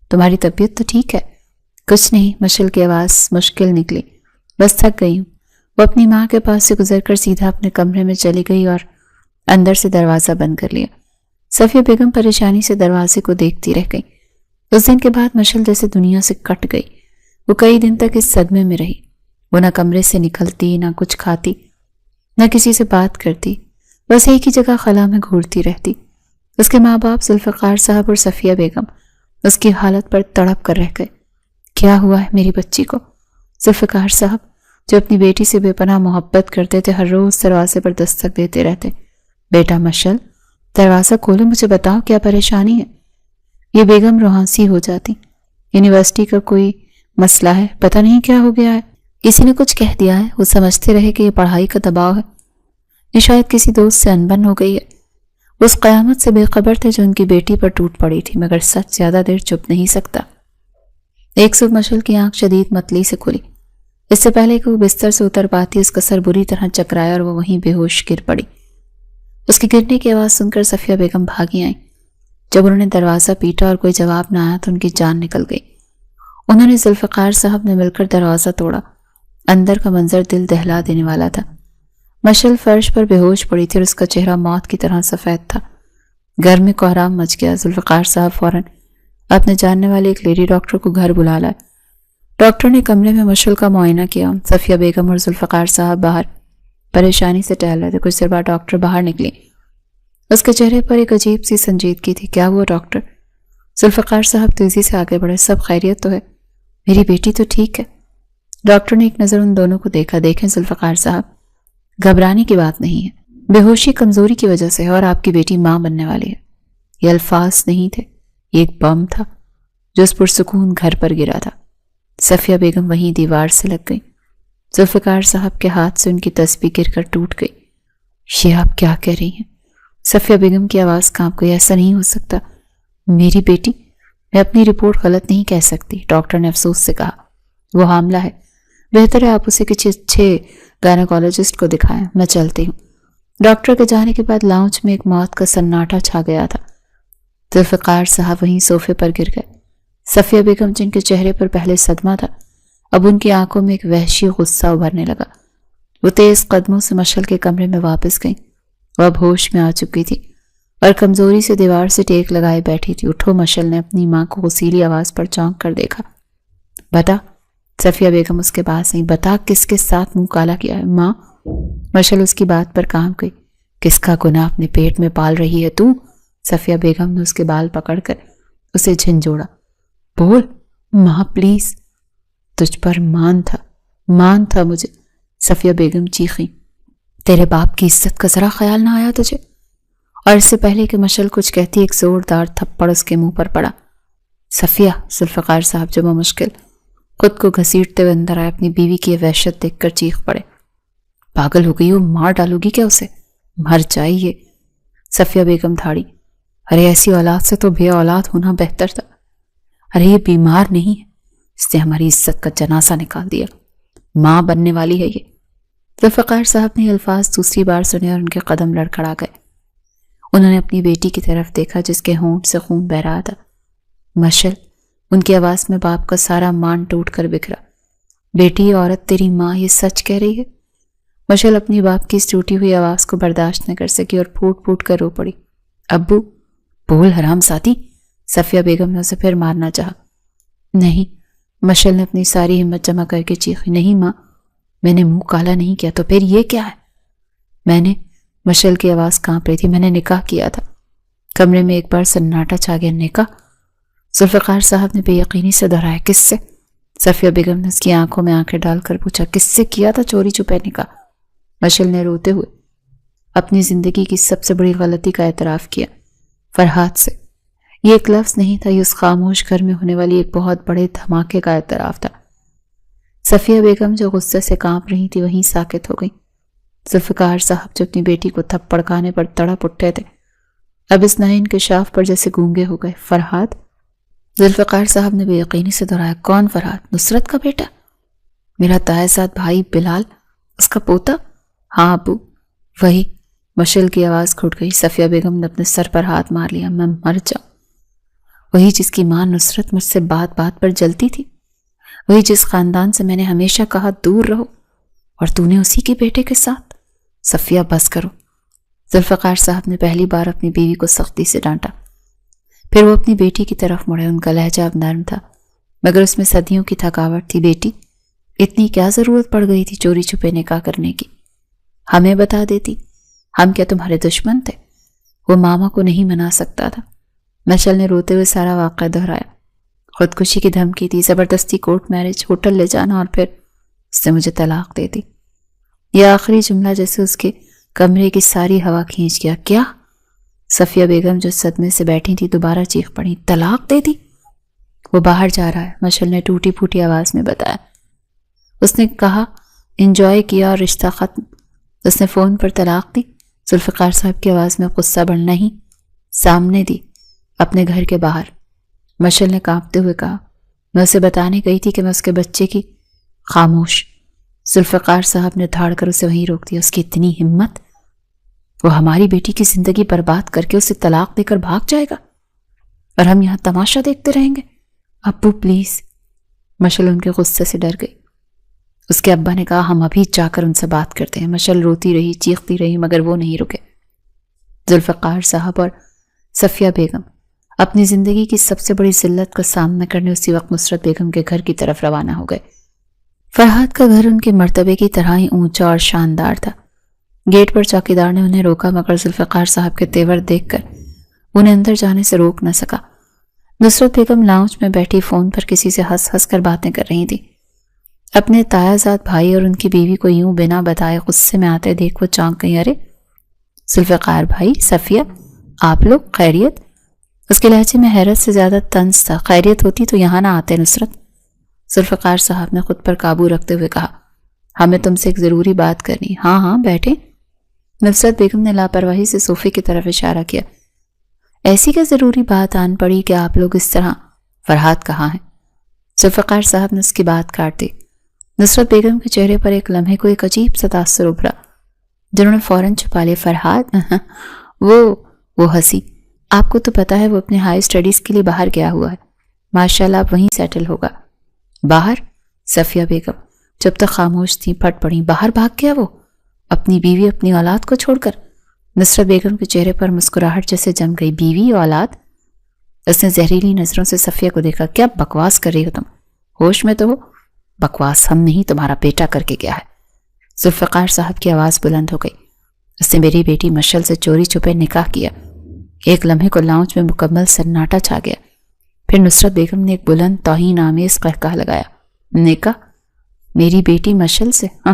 تمہاری طبیعت تو ٹھیک ہے؟ کچھ نہیں، مشل کی آواز مشکل نکلی، بس تھک گئی ہوں۔ وہ اپنی ماں کے پاس سے گزر کر سیدھا اپنے کمرے میں چلی گئی اور اندر سے دروازہ بند کر لیا۔ صفیہ بیگم پریشانی سے دروازے کو دیکھتی رہ گئی۔ اس دن کے بعد مشل جیسے دنیا سے کٹ گئی۔ وہ کئی دن تک اس صدمے میں رہی۔ وہ نہ کمرے سے نکلتی، نہ کچھ کھاتی، نہ کسی سے بات کرتی، بس ایک ہی جگہ خلا میں گھورتی رہتی۔ اس کے ماں باپ ذوالفقار صاحب اور صفیہ بیگم اس کی حالت پر تڑپ کر رہ گئے۔ کیا ہوا ہے میری بچی کو؟ ذوالفقار صاحب جو اپنی بیٹی سے بے پناہ محبت کرتے تھے، ہر روز دروازے پر دستک دیتے رہتے۔ بیٹا مشل، دروازہ کھولو، مجھے بتاؤ کیا پریشانی ہے؟ یہ بیگم روحانسی ہو جاتی۔ یونیورسٹی کا کوئی مسئلہ ہے، پتہ نہیں کیا ہو گیا ہے، کسی نے کچھ کہہ دیا ہے۔ وہ سمجھتے رہے کہ یہ پڑھائی کا دباؤ ہے، یہ شاید کسی دوست سے انبن ہو گئی ہے۔ وہ اس قیامت سے بے خبر تھے جو ان کی بیٹی پر ٹوٹ پڑی تھی، مگر سچ زیادہ دیر چھپ نہیں سکتا۔ ایک صبح مشل کی آنکھ شدید متلی سے کھلی۔ اس سے پہلے کہ وہ بستر سے اتر پاتی، اس کا سر بری طرح چکرایا اور وہ وہیں بے ہوش گر پڑی۔ اس کی گرنے کی آواز سن کر صفیہ بیگم بھاگی آئیں۔ جب انہوں نے دروازہ پیٹا اور کوئی جواب نہ آیا تو ان کی جان نکل گئی۔ انہوں نے ذوالفقار صاحب نے مل کر دروازہ توڑا۔ اندر کا منظر دل دہلا دینے والا تھا۔ مشل فرش پر بے ہوش پڑی تھی اور اس کا چہرہ موت کی طرح سفید تھا۔ گھر میں کوہرام مچ گیا۔ ذوالفقار صاحب فوراً اپنے جاننے والے ایک لیڈی ڈاکٹر کو گھر بلا لائے۔ ڈاکٹر نے کمرے میں مشل کا معائنہ کیا۔ صفیہ بیگم اور ذوالفقار صاحب باہر پریشانی سے ٹہل رہے تھے۔ کچھ دیر بعد ڈاکٹر باہر نکلی۔ اس کے چہرے پر ایک عجیب سی سنجیدگی تھی۔ کیا ہوا ڈاکٹر؟ ذوالفقار صاحب تیزی سے آگے بڑھے۔ سب خیریت تو ہے؟ میری بیٹی تو ٹھیک ہے؟ ڈاکٹر نے ایک نظر ان دونوں کو دیکھا۔ دیکھیں ذوالفقار صاحب، گھبرانے کی بات نہیں ہے، بے ہوشی کمزوری کی وجہ سے ہے اور آپ کی بیٹی ماں بننے والی ہے۔ یہ الفاظ نہیں تھے، یہ ایک بم تھا جو اس پرسکون گھر پر گرا تھا۔ صفیہ بیگم وہیں دیوار سے لگ گئی۔ ذوالفقار صاحب کے ہاتھ سے ان کی تسبیح گر کر ٹوٹ گئی۔ یہ آپ کیا کہہ رہی ہیں؟ صفیہ بیگم کی آواز کانپ گئی۔ ایسا نہیں ہو سکتا، میری بیٹی، میں اپنی رپورٹ غلط نہیں کہہ سکتی، ڈاکٹر نے افسوس سے کہا۔ وہ حاملہ ہے، بہتر ہے آپ اسے کسی اچھے گائنیکولوجسٹ کو دکھائیں، میں چلتی ہوں۔ ڈاکٹر کے جانے کے بعد لاؤنج میں ایک موت کا سناٹا چھا گیا تھا۔ ذوالفقار صاحب وہیں صوفے پر گر گئے۔ صفیہ بیگم جن کے چہرے پر پہلے صدمہ تھا، اب ان کی آنکھوں میں ایک وحشی غصہ ابھرنے لگا۔ وہ تیز قدموں سے مشل کے کمرے میں واپس گئیں۔ وہ اب ہوش میں آ چکی تھی اور کمزوری سے دیوار سے ٹیک لگائے بیٹھی تھی۔ اٹھو، مشل نے اپنی ماں کو غصیلی آواز پر چونک کر دیکھا۔ بتا، صفیہ بیگم اس کے پاس نہیں، بتا کس کے ساتھ منہ کالا کیا ہے؟ ماں، مشل اس کی بات پر کام گئی۔ کس کا گناہ اپنے پیٹ میں پال رہی ہے تو؟ صفیہ بیگم نے اس کے بال پکڑ کر اسے جھنجھوڑا۔ بول ماں پلیز، تجھ پر مان تھا مجھے، صفیہ بیگم چیخیں۔ تیرے باپ کی عزت کا ذرا خیال نہ آیا تجھے؟ اور اس سے پہلے کہ مشل کچھ کہتی، ایک زوردار تھپڑ اس کے منہ پر پڑا۔ صفیہ، ذوالفقار صاحب جو بمشکل خود کو گھسیٹتے ہوئے اندر آئے، اپنی بیوی کی یہ وحشت دیکھ کر چیخ پڑے۔ پاگل ہو گئی ہو، مار ڈالو گی کیا اسے؟ مر جائے یہ۔ صفیہ بیگم دھاڑی، ارے ایسی اولاد سے تو بے اولاد ہونا بہتر تھا۔ ارے یہ بیمار نہیں ہے، اس نے ہماری عزت کا جنازہ نکال دیا، ماں بننے والی ہے یہ۔ ذوالفقار صاحب نے یہ الفاظ دوسری بار سنے اور ان کے قدم لڑکھڑا گئے۔ انہوں نے اپنی بیٹی کی طرف دیکھا جس کے ہونٹ سے خون بہہ رہا تھا۔ مشل، ان کی آواز میں باپ کا سارا مان ٹوٹ کر بکھرا۔ بیٹی، یہ عورت تیری ماں یہ سچ کہہ رہی ہے؟ مشل اپنی باپ کی اس ٹوٹی ہوئی آواز کو برداشت نہ کر سکی اور پھوٹ پھوٹ کر رو پڑی۔ ابو، بول حرام زادی! صفیہ بیگم نے اسے پھر مارنا چاہا۔ نہیں، مشل نے اپنی ساری ہمت جمع کر کے چیخی، نہیں ماں، میں نے منہ کالا نہیں کیا، تو پھر یہ کیا ہے؟ میں نے، مشل کی آواز کانپ رہی تھی، میں نے نکاح کیا تھا۔ کمرے میں ایک بار سناٹا چھا گیا۔ نکاح؟ ذوالفقار صاحب نے بے یقینی سے دہرایا، کس سے؟ صفیہ بیگم نے اس کی آنکھوں میں آنکھیں ڈال کر پوچھا، کس سے کیا تھا چوری چھپے نکاح؟ مشل نے روتے ہوئے اپنی زندگی کی سب سے بڑی غلطی کا اعتراف کیا، فرحات سے۔ یہ ایک لفظ نہیں تھا، یہ اس خاموش گھر میں ہونے والی ایک بہت بڑے دھماکے کا اعتراف تھا۔ صفیہ بیگم جو غصے سے کانپ رہی تھی وہیں ساکت ہو گئی۔ ذوالفقار صاحب جو اپنی بیٹی کو تھپڑ کھانے پر تڑپ اٹھے تھے، اب اس نئے انکشاف پر جیسے گونگے ہو گئے۔ فرحات؟ ذوالفقار صاحب نے بے یقینی سے دہرایا، کون فرحات؟ نصرت کا بیٹا؟ میرا تائزاد بھائی بلال، اس کا پوتا؟ ہاں ابو، وہی۔ مشل کی آواز گھٹ گئی۔ صفیہ بیگم نے اپنے سر پر ہاتھ مار لیا، میں مر جاؤں۔ وہی جس کی ماں نصرت مجھ سے بات بات پر جلتی تھی، وہی جس خاندان سے میں نے ہمیشہ کہا دور رہو، اور تو نے اسی کے بیٹے کے ساتھ؟ صفیہ بس کرو۔ ذوالفقار صاحب نے پہلی بار اپنی بیوی کو سختی سے ڈانٹا، پھر وہ اپنی بیٹی کی طرف مڑے۔ ان کا لہجہ اب نرم تھا مگر اس میں صدیوں کی تھکاوٹ تھی۔ بیٹی، اتنی کیا ضرورت پڑ گئی تھی چوری چھپے نکاح کرنے کی؟ ہمیں بتا دیتی، ہم کیا تمہارے دشمن تھے؟ وہ ماما کو نہیں منا سکتا تھا۔ مشل نے روتے ہوئے سارا واقعہ دہرایا۔ خودکشی کی دھمکی دی، زبردستی کورٹ میرج، ہوٹل لے جانا، اور پھر اس نے مجھے طلاق دے دی۔ یہ آخری جملہ جیسے اس کے کمرے کی ساری ہوا کھینچ گیا۔ کیا؟ صفیہ بیگم جو صدمے سے بیٹھی تھی دوبارہ چیخ پڑی، طلاق دے دی؟ وہ باہر جا رہا ہے، مشل نے ٹوٹی پھوٹی آواز میں بتایا۔ اس نے کہا انجوائے کیا اور رشتہ ختم۔ اس نے فون پر طلاق دی؟ ذوالفقار صاحب کی آواز میں غصہ بڑھنا ہی، سامنے دی، اپنے گھر کے باہر۔ مشل نے کانپتے ہوئے کہا، میں اسے بتانے گئی تھی کہ میں اس کے بچے کی۔ خاموش۔ ذوالفقار صاحب نے دھاڑ کر اسے وہیں روک دیا۔ اس کی اتنی ہمت، وہ ہماری بیٹی کی زندگی برباد کر کے اسے طلاق دے کر بھاگ جائے گا اور ہم یہاں تماشا دیکھتے رہیں گے؟ ابو پلیز۔ مشل ان کے غصے سے ڈر گئی۔ اس کے ابا نے کہا، ہم ابھی جا کر ان سے بات کرتے ہیں۔ مشل روتی رہی، چیختی رہی مگر وہ نہیں رکے۔ ذوالفقار صاحب اور صفیہ بیگم اپنی زندگی کی سب سے بڑی ذلت کا سامنا کرنے اسی وقت نصرت بیگم کے گھر کی طرف روانہ ہو گئے۔ فرحات کا گھر ان کے مرتبے کی طرح ہی اونچا اور شاندار تھا۔ گیٹ پر چوکیدار نے انہیں روکا مگر ذوالفقار صاحب کے تیور دیکھ کر انہیں اندر جانے سے روک نہ سکا۔ نصرت بیگم لاؤنج میں بیٹھی فون پر کسی سے ہنس ہنس کر باتیں کر رہی تھی۔ اپنے تایازاد بھائی اور ان کی بیوی کو یوں بنا بتائے غصے میں آتے دیکھ وہ چونک گئی۔ ارے ذوالفقار بھائی، صفیہ، آپ لوگ خیریت؟ اس کے لہجے میں حیرت سے زیادہ طنز تھا۔ خیریت ہوتی تو یہاں نہ آتے نصرت۔ ذوالفقار صاحب نے خود پر قابو رکھتے ہوئے کہا، ہمیں تم سے ایک ضروری بات کرنی۔ ہاں ہاں بیٹھیں۔ نصرت بیگم نے لاپرواہی سے صوفے کی طرف اشارہ کیا۔ ایسی کیا ضروری بات آن پڑی کہ آپ لوگ اس طرح؟ فرحات کہاں ہے؟ ذوالفقار صاحب نے اس کی بات کاٹ دی۔ نصرت بیگم کے چہرے پر ایک لمحے کو ایک عجیب سا تاثر ابھرا جنہوں نے فوراً چھپا لیا۔ فرحات؟ وہ ہنسی۔ آپ کو تو پتا ہے وہ اپنے ہائی اسٹڈیز کے لیے باہر گیا ہوا ہے، ماشاءاللہ اب وہیں سیٹل ہوگا۔ باہر؟ صفیہ بیگم جب تک خاموش تھی پھٹ پڑی، باہر بھاگ گیا وہ، اپنی بیوی اپنی اولاد کو چھوڑ کر؟ نصرت بیگم کے چہرے پر مسکراہٹ جیسے جم گئی۔ بیوی اولاد؟ اس نے زہریلی نظروں سے صفیہ کو دیکھا۔ کیا بکواس کر رہی ہو تم؟ ہوش میں تو ہو؟ بکواس ہم نہیں، تمہارا بیٹا کر کے گیا ہے۔ ذوالفقار صاحب کی آواز بلند ہو گئی۔ اس نے میری بیٹی مشل سے چوری چھپے نکاح کیا۔ ایک لمحے کو لاؤنج میں مکمل سناٹا چھا گیا۔ پھر نصرت بیگم نے ایک بلند توہین آمیز قہقہ لگایا۔ نکاح؟ میری بیٹی مشل سے؟ ہاں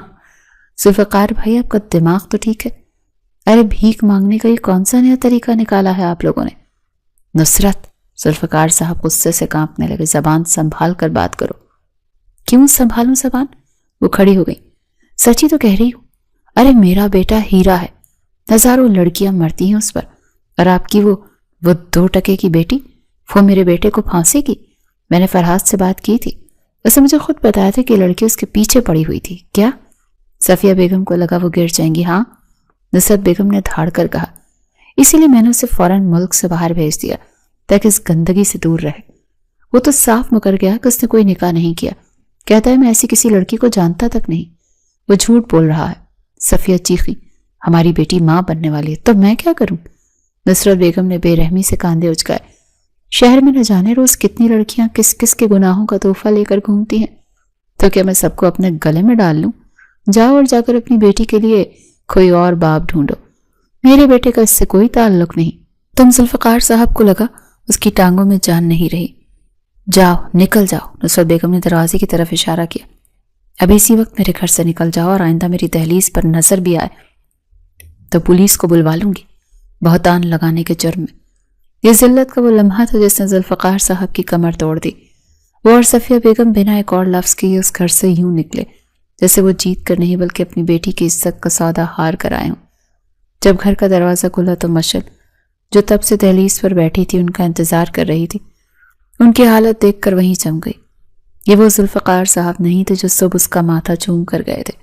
ذوالفقار بھائی، آپ کا دماغ تو ٹھیک ہے؟ ارے بھیک مانگنے کا یہ کون سا نیا طریقہ نکالا ہے آپ لوگوں نے؟ نصرت، ذوالفقار صاحب غصے سے کانپنے لگے. زبان سنبھال کر بات کرو. کیوں سنبھالوں زبان؟ وہ کھڑی ہو گئی. سچی تو کہہ رہی ہوں. ارے میرا بیٹا ہیرا ہے، ہزاروں لڑکیاں مرتی ہیں اس پر، اور آپ کی وہ 2 ٹکے کی بیٹی، وہ میرے بیٹے کو پھانسے گی؟ میں نے فرحات سے بات کی تھی، اسے مجھے خود بتایا تھا کہ لڑکی اس کے پیچھے پڑی ہوئی تھی. کیا؟ صفیہ بیگم کو لگا وہ گر جائیں گی. ہاں، نصرت بیگم نے دھاڑ کر کہا. اسی لیے میں نے اسے فوراً ملک سے باہر بھیج دیا تاکہ اس گندگی سے دور رہے. وہ تو صاف مکر گیا کہ اس نے کوئی نکاح نہیں کیا. کہتا ہے میں ایسی کسی لڑکی کو جانتا تک نہیں. وہ جھوٹ بول رہا ہے. صفیہ چیخی. ہماری بیٹی ماں بننے والی ہے تو میں کیا کروں؟ نصرت بیگم نے بے رحمی سے کاندھے اچکائے. شہر میں نہ جانے روز کتنی لڑکیاں کس کس کے گناہوں کا تحفہ لے کر گھومتی ہیں، تو کیا میں سب کو اپنے گلے میں ڈال لوں؟ جاؤ اور جا کر اپنی بیٹی کے لیے کوئی اور باپ ڈھونڈو. میرے بیٹے کا اس سے کوئی تعلق نہیں. تم ذوالفقار صاحب کو لگا اس کی ٹانگوں میں جان نہیں رہی. جاؤ، نکل جاؤ. نصرت بیگم نے دروازے کی طرف اشارہ کیا. ابھی اسی وقت میرے گھر سے نکل جاؤ، اور آئندہ میری دہلیز پر نظر بھی آئے تو پولیس کو بلوا لوں گی بہتان لگانے کے جرم میں. یہ ذلت کا وہ لمحہ تھا جس نے ذوالفقار صاحب کی کمر توڑ دی. وہ اور صفیہ بیگم بنا ایک اور لفظ کیے اس گھر سے یوں نکلے جیسے وہ جیت کر نہیں بلکہ اپنی بیٹی کی عزت کا سودا ہار کر آئے ہوں. جب گھر کا دروازہ کھلا تو مشل جو تب سے دہلیز پر بیٹھی تھی ان کا انتظار کر رہی تھی. ان کی حالت دیکھ کر وہیں جم گئی. یہ وہ ذوالفقار صاحب نہیں تھے جو صبح اس کا ماتھا چوم کر گئے تھے.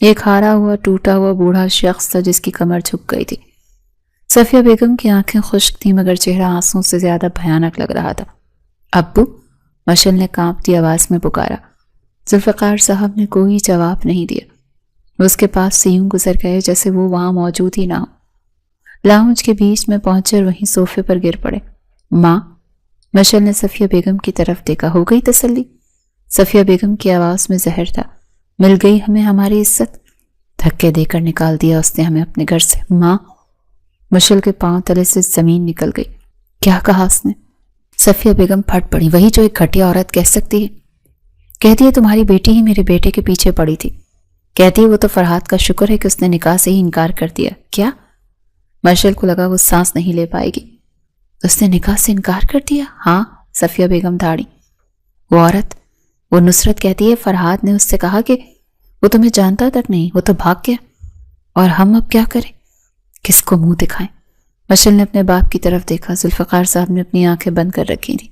ایک ہارا ہوا ٹوٹا ہوا بوڑھا شخص تھا جس کی کمر جھک گئی تھی. صفیہ بیگم کی آنکھیں خشک تھیں مگر چہرہ آنسوں سے زیادہ بھیانک لگ رہا تھا. ابو؟ مشل نے کانپتی آواز میں پکارا. ذوالفقار صاحب نے کوئی جواب نہیں دیا. وہ اس کے پاس سے یوں گزر گئے جیسے وہ وہاں موجود ہی نہ ہو. لاؤنج کے بیچ میں پہنچے اور وہیں صوفے پر گر پڑے. ماں؟ مشل نے صفیہ بیگم کی طرف دیکھا. ہو گئی تسلی؟ صفیہ بیگم کی آواز میں زہر تھا. مل گئی ہمیں ہماری عزت. دھکے دے کر نکال دیا اس نے ہمیں اپنے گھر سے. ماں؟ مشل کے پاؤں تلے سے زمین نکل گئی. کیا کہا اس نے؟ صفیہ بیگم پھٹ پڑی. وہی جو ایک گھٹیا عورت کہہ سکتی ہے. کہتی ہے تمہاری بیٹی ہی میرے بیٹے کے پیچھے پڑی تھی. کہتی ہے وہ تو فرحات کا شکر ہے کہ اس نے نکاح سے ہی انکار کر دیا. کیا؟ مشل کو لگا وہ سانس نہیں لے پائے گی. اس نے نکاح سے انکار کر دیا؟ ہاں. صفیہ بیگم دھاڑی. وہ عورت، وہ نصرت کہتی ہے فرحات نے اس سے کہا کہ وہ تمہیں جانتا تک نہیں، وہ تو بھاگ گیا. اور ہم اب کیا کریں؟ کس کو منہ دکھائیں؟ مشل نے اپنے باپ کی طرف دیکھا. ذوالفقار صاحب نے اپنی آنکھیں بند کر رکھی تھیں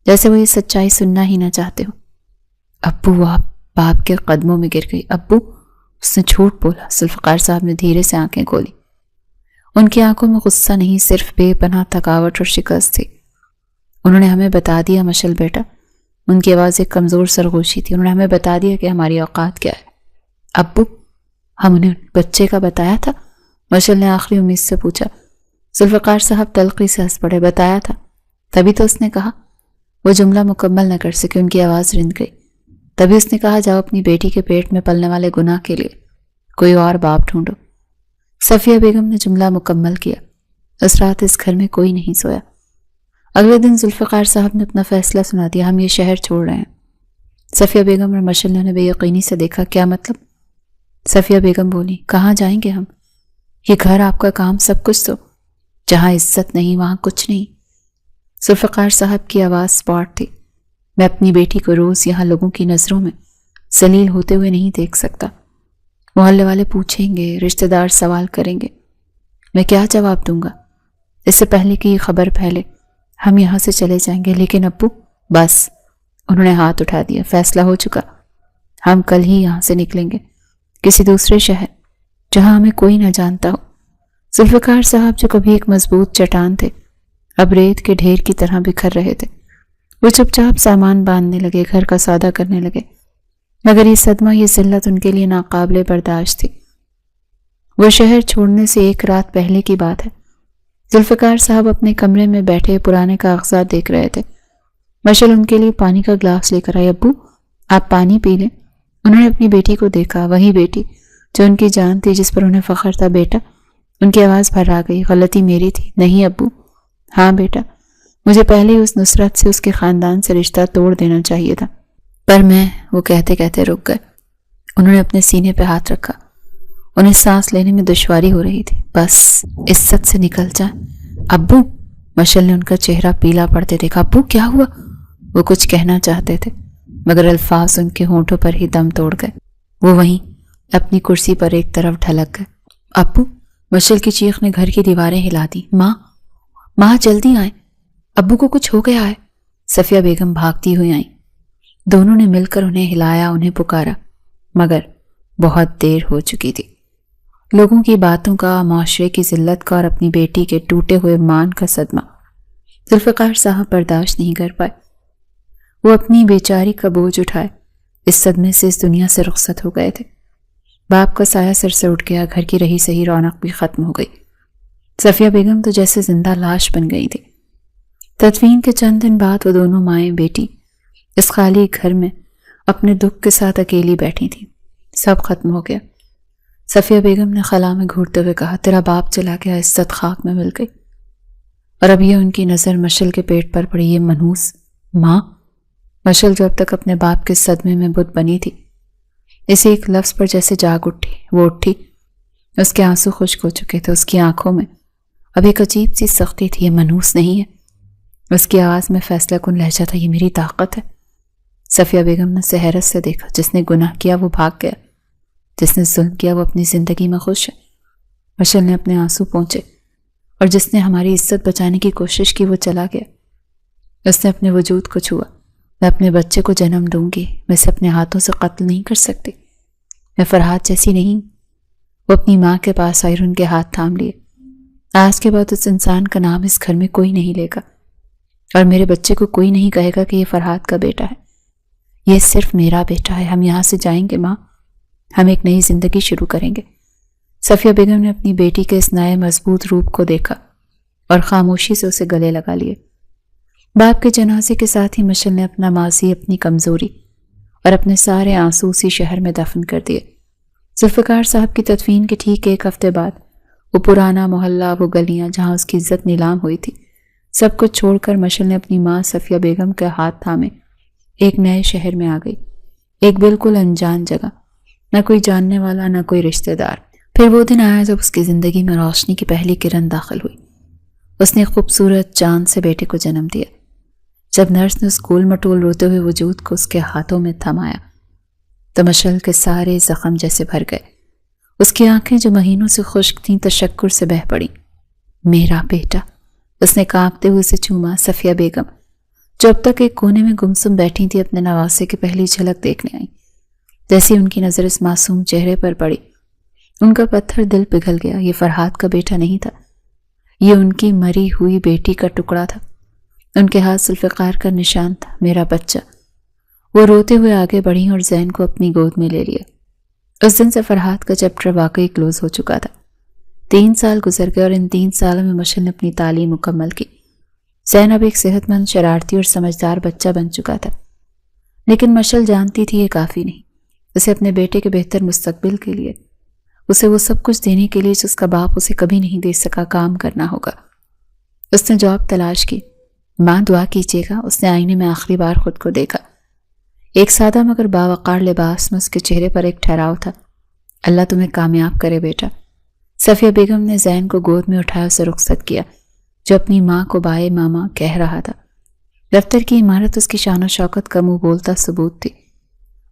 جیسے وہ یہ سچائی سننا ہی نہ چاہتے ہو. ابو؟ وہ باپ کے قدموں میں گر گئی. ابو؟ اس نے جھوٹ بولا. ذوالفقار صاحب نے دھیرے سے آنکھیں کھولی. ان کی آنکھوں میں غصہ نہیں، صرف بے پناہ تھکاوٹ اور شکست تھی. انہوں نے ہمیں بتا دیا مشل بیٹا. ان کی آواز ایک کمزور سرگوشی تھی. انہوں نے ہمیں بتا دیا کہ ہماری اوقات کیا ہے. ابو؟ ہم انہیں بچے کا بتایا تھا؟ مشل نے آخری امید سے پوچھا. ذوالفقار صاحب تلخی سے ہنس پڑے. بتایا تھا، تبھی تو اس نے کہا. وہ جملہ مکمل نہ کر سکے، ان کی آواز رند گئی. تبھی اس نے کہا جاؤ اپنی بیٹی کے پیٹ میں پلنے والے گناہ کے لیے کوئی اور باپ ڈھونڈو. صفیہ بیگم نے جملہ مکمل کیا. اس رات اس گھر میں کوئی نہیں سویا. اگلے دن ذوالفقار صاحب نے اپنا فیصلہ سنا دیا. ہم یہ شہر چھوڑ رہے ہیں. صفیہ بیگم اور مشل نے بے یقینی سے دیکھا. کیا مطلب؟ صفیہ بیگم بولی. کہاں جائیں گے ہم؟ یہ گھر، آپ کا کام، سب کچھ تو جہاں عزت نہیں وہاں کچھ نہیں. ذوالفقار صاحب کی آواز سپاٹ تھی. میں اپنی بیٹی کو روز یہاں لوگوں کی نظروں میں ذلیل ہوتے ہوئے نہیں دیکھ سکتا. محلے والے پوچھیں گے، رشتہ دار سوال کریں گے، میں کیا جواب دوں گا؟ اس سے پہلے کہ یہ خبر پھیلے ہم یہاں سے چلے جائیں گے. لیکن ابو؟ بس. انہوں نے ہاتھ اٹھا دیا. فیصلہ ہو چکا. ہم کل ہی یہاں سے نکلیں گے، کسی دوسرے شہر جہاں ہمیں کوئی نہ جانتا ہو. ذوالفقار صاحب جو کبھی ایک مضبوط چٹان تھے اب ریت کے ڈھیر کی طرح بکھر رہے تھے. وہ چپ چاپ سامان باندھنے لگے، گھر کا سودا کرنے لگے. مگر یہ صدمہ، یہ ذلت ان کے لیے ناقابل برداشت تھی. وہ شہر چھوڑنے سے ایک رات پہلے کی بات ہے. ذوالفقار صاحب اپنے کمرے میں بیٹھے پرانے کاغذات دیکھ رہے تھے. مشل ان کے لیے پانی کا گلاس لے کر آئی. ابو آپ پانی پی لیں. انہوں نے اپنی بیٹی کو دیکھا. وہی بیٹی جو ان کی جان تھی، جس پر انہیں فخر تھا. بیٹا؟ ان کی آواز بھر آ گئی. غلطی میری تھی. نہیں ابو. ہاں بیٹا، مجھے پہلے اس نصرت سے، اس کے خاندان سے رشتہ توڑ دینا چاہیے تھا، پر میں... وہ کہتے کہتے رک گئے. انہوں نے اپنے سینے پہ ہاتھ رکھا. انہیں سانس لینے میں دشواری ہو رہی تھی. بس عزت سے نکل جائیں. ابو؟ مشل نے ان کا چہرہ پیلا پڑتے دیکھا۔ ابو کیا ہوا؟ وہ کچھ کہنا چاہتے تھے مگر الفاظ ان کے ہونٹوں پر ہی دم توڑ گئے۔ وہ وہیں اپنی کرسی پر ایک طرف ڈھلک گئے۔ ابو! مشل کی چیخ نے گھر کی دیواریں ہلا دی۔ ماں جلدی آئیں، ابو کو کچھ ہو گیا ہے۔ صفیہ بیگم بھاگتی ہوئی آئیں۔ دونوں نے مل کر انہیں ہلایا، انہیں پکارا، مگر بہت دیر ہو چکی تھی۔ لوگوں کی باتوں کا، معاشرے کی ذلت کا اور اپنی بیٹی کے ٹوٹے ہوئے مان کا صدمہ ذوالفقار صاحب برداشت نہیں کر پائے۔ وہ اپنی بیچاری کا بوجھ اٹھائے اس صدمے سے اس دنیا سے رخصت ہو گئے تھے۔ باپ کا سایہ سر سے اٹھ گیا، گھر کی رہی سہی رونق بھی ختم ہو گئی۔ صفیہ بیگم تو جیسے زندہ لاش بن گئی تھی۔ تدفین کے چند دن بعد وہ دونوں مائیں بیٹی اس خالی گھر میں اپنے دکھ کے ساتھ اکیلی بیٹھی تھیں۔ سب ختم ہو گیا۔ صفیہ بیگم نے خلا میں گھورتے ہوئے کہا، تیرا باپ چلا گیا، عزت خاک میں مل گئی۔ اور اب یہ ان کی نظر مشل کے پیٹ پر پڑی۔ یہ منحوس ماں! مشل جو اب تک اپنے باپ کے صدمے میں بت بنی تھی، اسی ایک لفظ پر جیسے جاگ اٹھی۔ وہ اٹھی، اس کے آنسو خشک ہو چکے تھے، اس کی آنکھوں میں اب ایک عجیب سی سختی تھی۔ یہ منحوس نہیں ہے۔ اس کی آواز میں فیصلہ کن لہجہ تھا، یہ میری طاقت ہے۔ صفیہ بیگم نے اسے حیرت سے دیکھا۔ جس نے گناہ کیا وہ بھاگ گیا، جس نے ظلم کیا وہ اپنی زندگی میں خوش ہے۔ مشل نے اپنے آنسو پونچھے، اور جس نے ہماری عزت بچانے کی کوشش کی وہ چلا گیا۔ اس نے اپنے وجود کو چھوا۔ میں اپنے بچے کو جنم دوں گی، میں اسے اپنے ہاتھوں سے قتل نہیں کر سکتی۔ میں فرحات جیسی نہیں۔ وہ اپنی ماں کے پاس آئی اور ان کے ہاتھ تھام لیے۔ آج کے بعد اس انسان کا نام اس گھر میں کوئی نہیں لے گا، اور میرے بچے کو کوئی نہیں کہے گا کہ یہ فرحات کا بیٹا ہے۔ یہ صرف میرا بیٹا ہے۔ ہم یہاں سے جائیں گے ماں، ہم ایک نئی زندگی شروع کریں گے۔ صفیہ بیگم نے اپنی بیٹی کے اس نئے مضبوط روپ کو دیکھا اور خاموشی سے اسے گلے لگا لیے۔ باپ کے جنازے کے ساتھ ہی مشل نے اپنا ماضی، اپنی کمزوری اور اپنے سارے آنسو اسی شہر میں دفن کر دیے۔ ذوالفقار صاحب کی تدفین کے ٹھیک ایک ہفتے بعد وہ پرانا محلہ، وہ گلیاں جہاں اس کی عزت نیلام ہوئی تھی، سب کچھ چھوڑ کر مشل نے اپنی ماں صفیہ بیگم کے ہاتھ تھامے ایک نئے شہر میں آ گئی، ایک بالکل انجان جگہ، نہ کوئی جاننے والا، نہ کوئی رشتہ دار۔ پھر وہ دن آیا جب اس کی زندگی میں روشنی کی پہلی کرن داخل ہوئی۔ اس نے خوبصورت چاند سے بیٹے کو جنم دیا۔ جب نرس نے اس گول مٹول روتے ہوئے وجود کو اس کے ہاتھوں میں تھمایا تو مشل کے سارے زخم جیسے بھر گئے۔ اس کی آنکھیں جو مہینوں سے خشک تھیں تشکر سے بہہ پڑیں۔ میرا بیٹا! اس نے کانپتے ہوئے اسے چوما۔ صفیہ بیگم جو اب تک ایک کونے میں گمسم بیٹھی تھی اپنے نواسے کی پہلی جھلک دیکھنے آئی۔ جیسی ان کی نظر اس معصوم چہرے پر پڑی، ان کا پتھر دل پگھل گیا۔ یہ فرحات کا بیٹا نہیں تھا، یہ ان کی مری ہوئی بیٹی کا ٹکڑا تھا۔ ان کے ہاتھ ذوالفقار کا نشان تھا، میرا بچہ۔ وہ روتے ہوئے آگے بڑھی اور زین کو اپنی گود میں لے لیا۔ اس دن سے فرحات کا چیپٹر واقعی کلوز ہو چکا تھا۔ 3 سال گزر گئے اور ان 3 سالوں میں مشل نے اپنی تعلیم مکمل کی۔ زین اب ایک صحت مند، شرارتی اور سمجھدار بچہ بن چکا تھا، لیکن مشل جانتی تھی یہ کافی نہیں۔ اسے اپنے بیٹے کے بہتر مستقبل کے لیے، اسے وہ سب کچھ دینے کے لیے جس کا باپ اسے کبھی نہیں دے سکا، کام کرنا ہوگا۔ اس نے جاب تلاش کی۔ ماں دعا کیجیے گا۔ اس نے آئینے میں آخری بار خود کو دیکھا۔ ایک سادہ مگر باوقار لباس میں اس کے چہرے پر ایک ٹھہراؤ تھا۔ اللہ تمہیں کامیاب کرے بیٹا۔ صفیہ بیگم نے زین کو گود میں اٹھایا، اسے رخصت کیا جو اپنی ماں کو بائے ماما کہہ رہا تھا۔ دفتر کی عمارت اس کی شان و شوکت کا منہ بولتا ثبوت تھی۔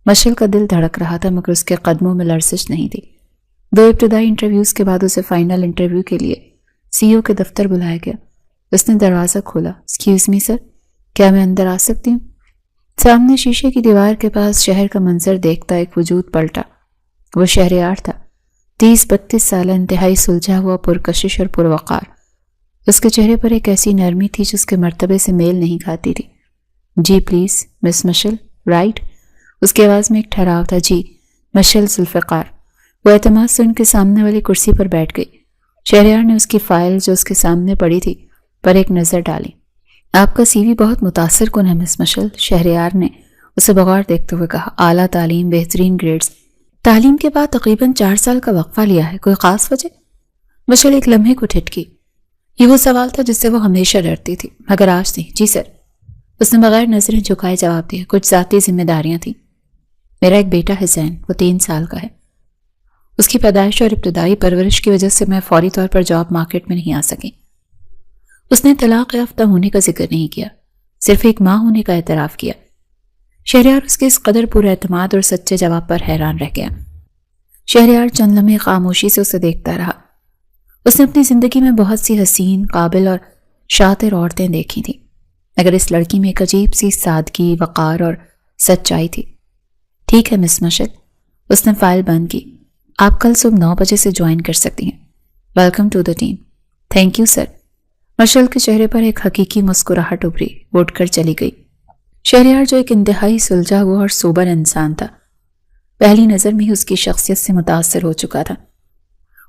مشل کا دل دھڑک رہا تھا مگر اس کے قدموں میں لرزش نہیں تھی۔ 2 ابتدائی انٹرویوز کے بعد اسے فائنل انٹرویو کے لیے سی او کے دفتر بلایا گیا۔ اس نے دروازہ کھولا۔ ایکسکیوز می سر، کیا میں اندر آ سکتی ہوں؟ سامنے شیشے کی دیوار کے پاس شہر کا منظر دیکھتا ایک وجود پلٹا۔ وہ شہریار تھا، 30-32 سالہ، انتہائی سلجھا ہوا، پرکشش اور پروقار۔ اس کے چہرے پر ایک ایسی نرمی تھی جس کے مرتبے سے میل نہیں کھاتی تھی۔ جی پلیز مس مشل، رائٹ؟ اس کی آواز میں ایک ٹھہراؤ تھا۔ جی، مشل ذوالفقار۔ وہ اعتماد سے ان کے سامنے والی کرسی پر بیٹھ گئی۔ شہریار نے اس کی فائل جو اس کے سامنے پڑی تھی پر ایک نظر ڈالی۔ آپ کا CV بہت متاثر کن ہے مس مشل، شہریار نے اسے بغور دیکھتے ہوئے کہا۔ اعلیٰ تعلیم، بہترین گریڈز۔ تعلیم کے بعد تقریباً 4 سال کا وقفہ لیا ہے، کوئی خاص وجہ؟ مشل ایک لمحے کو ٹھٹکی۔ یہ وہ سوال تھا جس سے وہ ہمیشہ ڈرتی تھی، مگر آج نہیں۔ جی سر، اس نے بغیر نظریں جھکائے جواب دیا۔ کچھ ذاتی ذمہ داریاں تھیں۔ میرا ایک بیٹا ہے زین، وہ 3 سال کا ہے۔ اس کی پیدائش اور ابتدائی پرورش کی وجہ سے میں فوری طور پر جاب مارکیٹ میں نہیں آ سکی۔ اس نے طلاق یافتہ ہونے کا ذکر نہیں کیا، صرف ایک ماں ہونے کا اعتراف کیا۔ شہریار اس کے اس قدر پر اعتماد اور سچے جواب پر حیران رہ گیا۔ شہریار چند لمحے خاموشی سے اسے دیکھتا رہا۔ اس نے اپنی زندگی میں بہت سی حسین، قابل اور شاطر عورتیں دیکھی تھیں، مگر اس لڑکی میں ایک عجیب سی سادگی، وقار اور سچائی تھی۔ ٹھیک ہے مس مشل، اس نے فائل بند کی، آپ کل صبح 9 بجے سے جوائن کر سکتی ہیں۔ Welcome to the team. Thank you sir. Mishal کے چہرے پر ایک حقیقی مسکراہٹ ابھری، وہ اٹھ کر چلی گئی۔ شہریار جو ایک انتہائی سلجھا ہوا اور سوبر انسان تھا، پہلی نظر میں ہی اس کی شخصیت سے متاثر ہو چکا تھا۔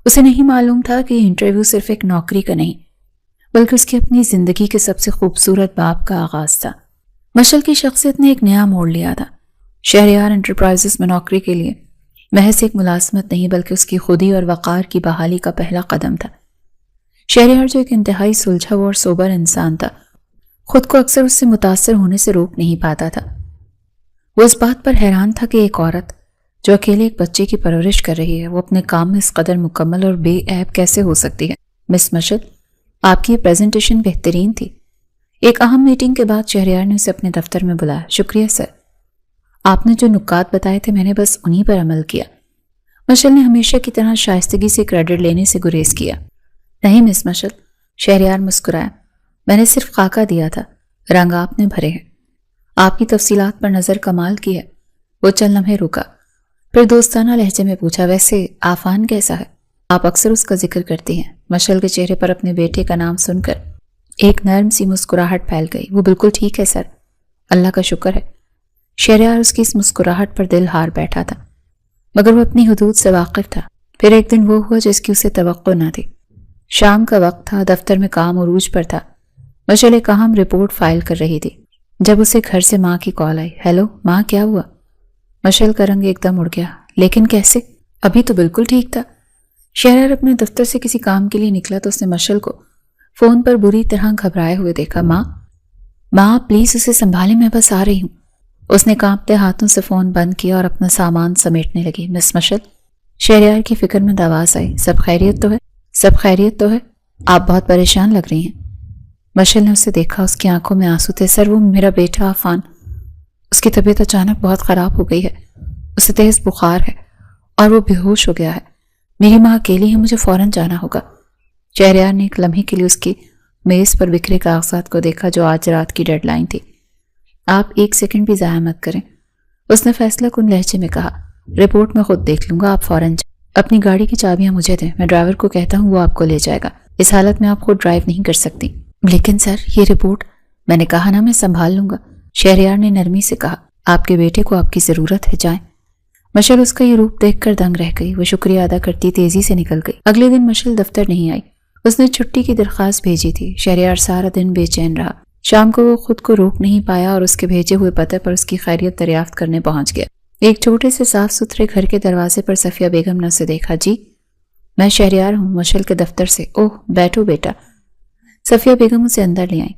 اسے نہیں معلوم تھا کہ یہ انٹرویو صرف ایک نوکری کا نہیں، بلکہ اس کی اپنی زندگی کے سب سے خوبصورت باب کا آغاز تھا۔ مشل کی شخصیت نے ایک نیا موڑ لیا تھا۔ شہریار انٹرپرائزز میں نوکری کے لیے محض ایک ملازمت نہیں، بلکہ اس کی خودی اور وقار کی بحالی کا پہلا قدم تھا۔ شہریار جو ایک انتہائی سلجھا ہوا اور سوبر انسان تھا، خود کو اکثر اس سے متاثر ہونے سے روک نہیں پاتا تھا۔ وہ اس بات پر حیران تھا کہ ایک عورت جو اکیلے ایک بچے کی پرورش کر رہی ہے، وہ اپنے کام میں اس قدر مکمل اور بے عیب کیسے ہو سکتی ہے۔ مس مشل، آپ کی یہ پریزنٹیشن بہترین تھی۔ ایک اہم میٹنگ کے بعد شہریار نے اسے اپنے دفتر میں بلایا۔ شکریہ سر، آپ نے جو نکات بتائے تھے میں نے بس انہی پر عمل کیا۔ مشل نے ہمیشہ کی طرح شائستگی سے کریڈٹ لینے سے گریز کیا۔ نہیں مس مشل، شہریار مسکرایا، میں نے صرف خاکہ دیا تھا، رنگ آپ نے بھرے ہیں۔ آپ کی تفصیلات پر نظر کمال کی ہے۔ وہ چند لمحے رکا، پھر دوستانہ لہجے میں پوچھا، ویسے آفان کیسا ہے؟ آپ اکثر اس کا ذکر کرتی ہیں۔ مشل کے چہرے پر اپنے بیٹے کا نام سن کر ایک نرم سی مسکراہٹ پھیل گئی۔ وہ بالکل ٹھیک ہے سر، اللہ کا شکر ہے۔ شہریار اس کی اس مسکراہٹ پر دل ہار بیٹھا تھا، مگر وہ اپنی حدود سے واقف تھا۔ پھر ایک دن وہ ہوا جس کی اسے توقع نہ تھی۔ شام کا وقت تھا، دفتر میں کام عروج پر تھا۔ مشل ایک اہم رپورٹ فائل کر رہی تھی جب اسے گھر سے ماں کی کال آئی۔ ہیلو ماں، کیا ہوا؟ مشل کا رنگ ایک دم اڑ گیا۔ لیکن کیسے؟ ابھی تو بالکل ٹھیک تھا۔ شہریار اپنے دفتر سے کسی کام کے لیے نکلا تو اس نے مشل کو فون پر بری طرح گھبرائے ہوئے دیکھا۔ ماں پلیز اسے سنبھالیں، میں بس آ رہی ہوں۔ اس نے کانپتے ہاتھوں سے فون بند کیا اور اپنا سامان سمیٹنے لگی۔ مس مشل، شہریار کی فکر مند آواز آئی، سب خیریت تو ہے؟ سب خیریت تو ہے، آپ بہت پریشان لگ رہی ہیں۔ مشل نے اسے دیکھا، اس کی آنکھوں میں آنسو تھے۔ سر، وہ میرا بیٹا عفان، اس کی طبیعت اچانک بہت خراب ہو گئی ہے، اسے تیز بخار ہے اور وہ بے ہوش ہو گیا ہے۔ میری ماں اکیلی ہے، مجھے فوراً جانا ہوگا۔ شہریار نے ایک لمحے کے لیے اس کی میز پر بکھرے کاغذات کو دیکھا جو آج رات کی ڈیڈ لائن تھی۔ آپ ایک سیکنڈ بھی ضائع مت کریں، اس نے فیصلہ کن لہجے میں کہا۔ رپورٹ میں خود دیکھ لوں گا، آپ فوراً جائیں۔ اپنی گاڑی کی چابیاں مجھے دیں، میں ڈرائیور کو کہتا ہوں وہ آپ کو لے جائے گا۔ اس حالت میں آپ خود ڈرائیو نہیں کر سکتی۔ لیکن سر، یہ رپورٹ، میں نے کہا نا میں سنبھال لوں گا، شہریار نے نرمی سے کہا۔ آپ کے بیٹے کو آپ کی ضرورت ہے، جائیں۔ مشل اس کا یہ روپ دیکھ کر دنگ رہ گئی۔ وہ شکریہ ادا کرتی تیزی سے نکل گئی۔ اگلے دن مشل دفتر نہیں آئی، اس نے چھٹی کی درخواست بھیجی تھی۔ شہریار سارا دن بے چین رہا۔ شام کو وہ خود کو روک نہیں پایا اور اس کے بھیجے ہوئے پتے پر اس کی خیریت دریافت کرنے پہنچ گیا۔ ایک چھوٹے سے صاف ستھرے گھر کے دروازے پر صفیہ بیگم نے اسے دیکھا۔ جی، میں شہریار ہوں، مشل کے دفتر سے۔ اوہ، بیٹھو بیٹا۔ صفیہ بیگم اسے اندر لے آئیں۔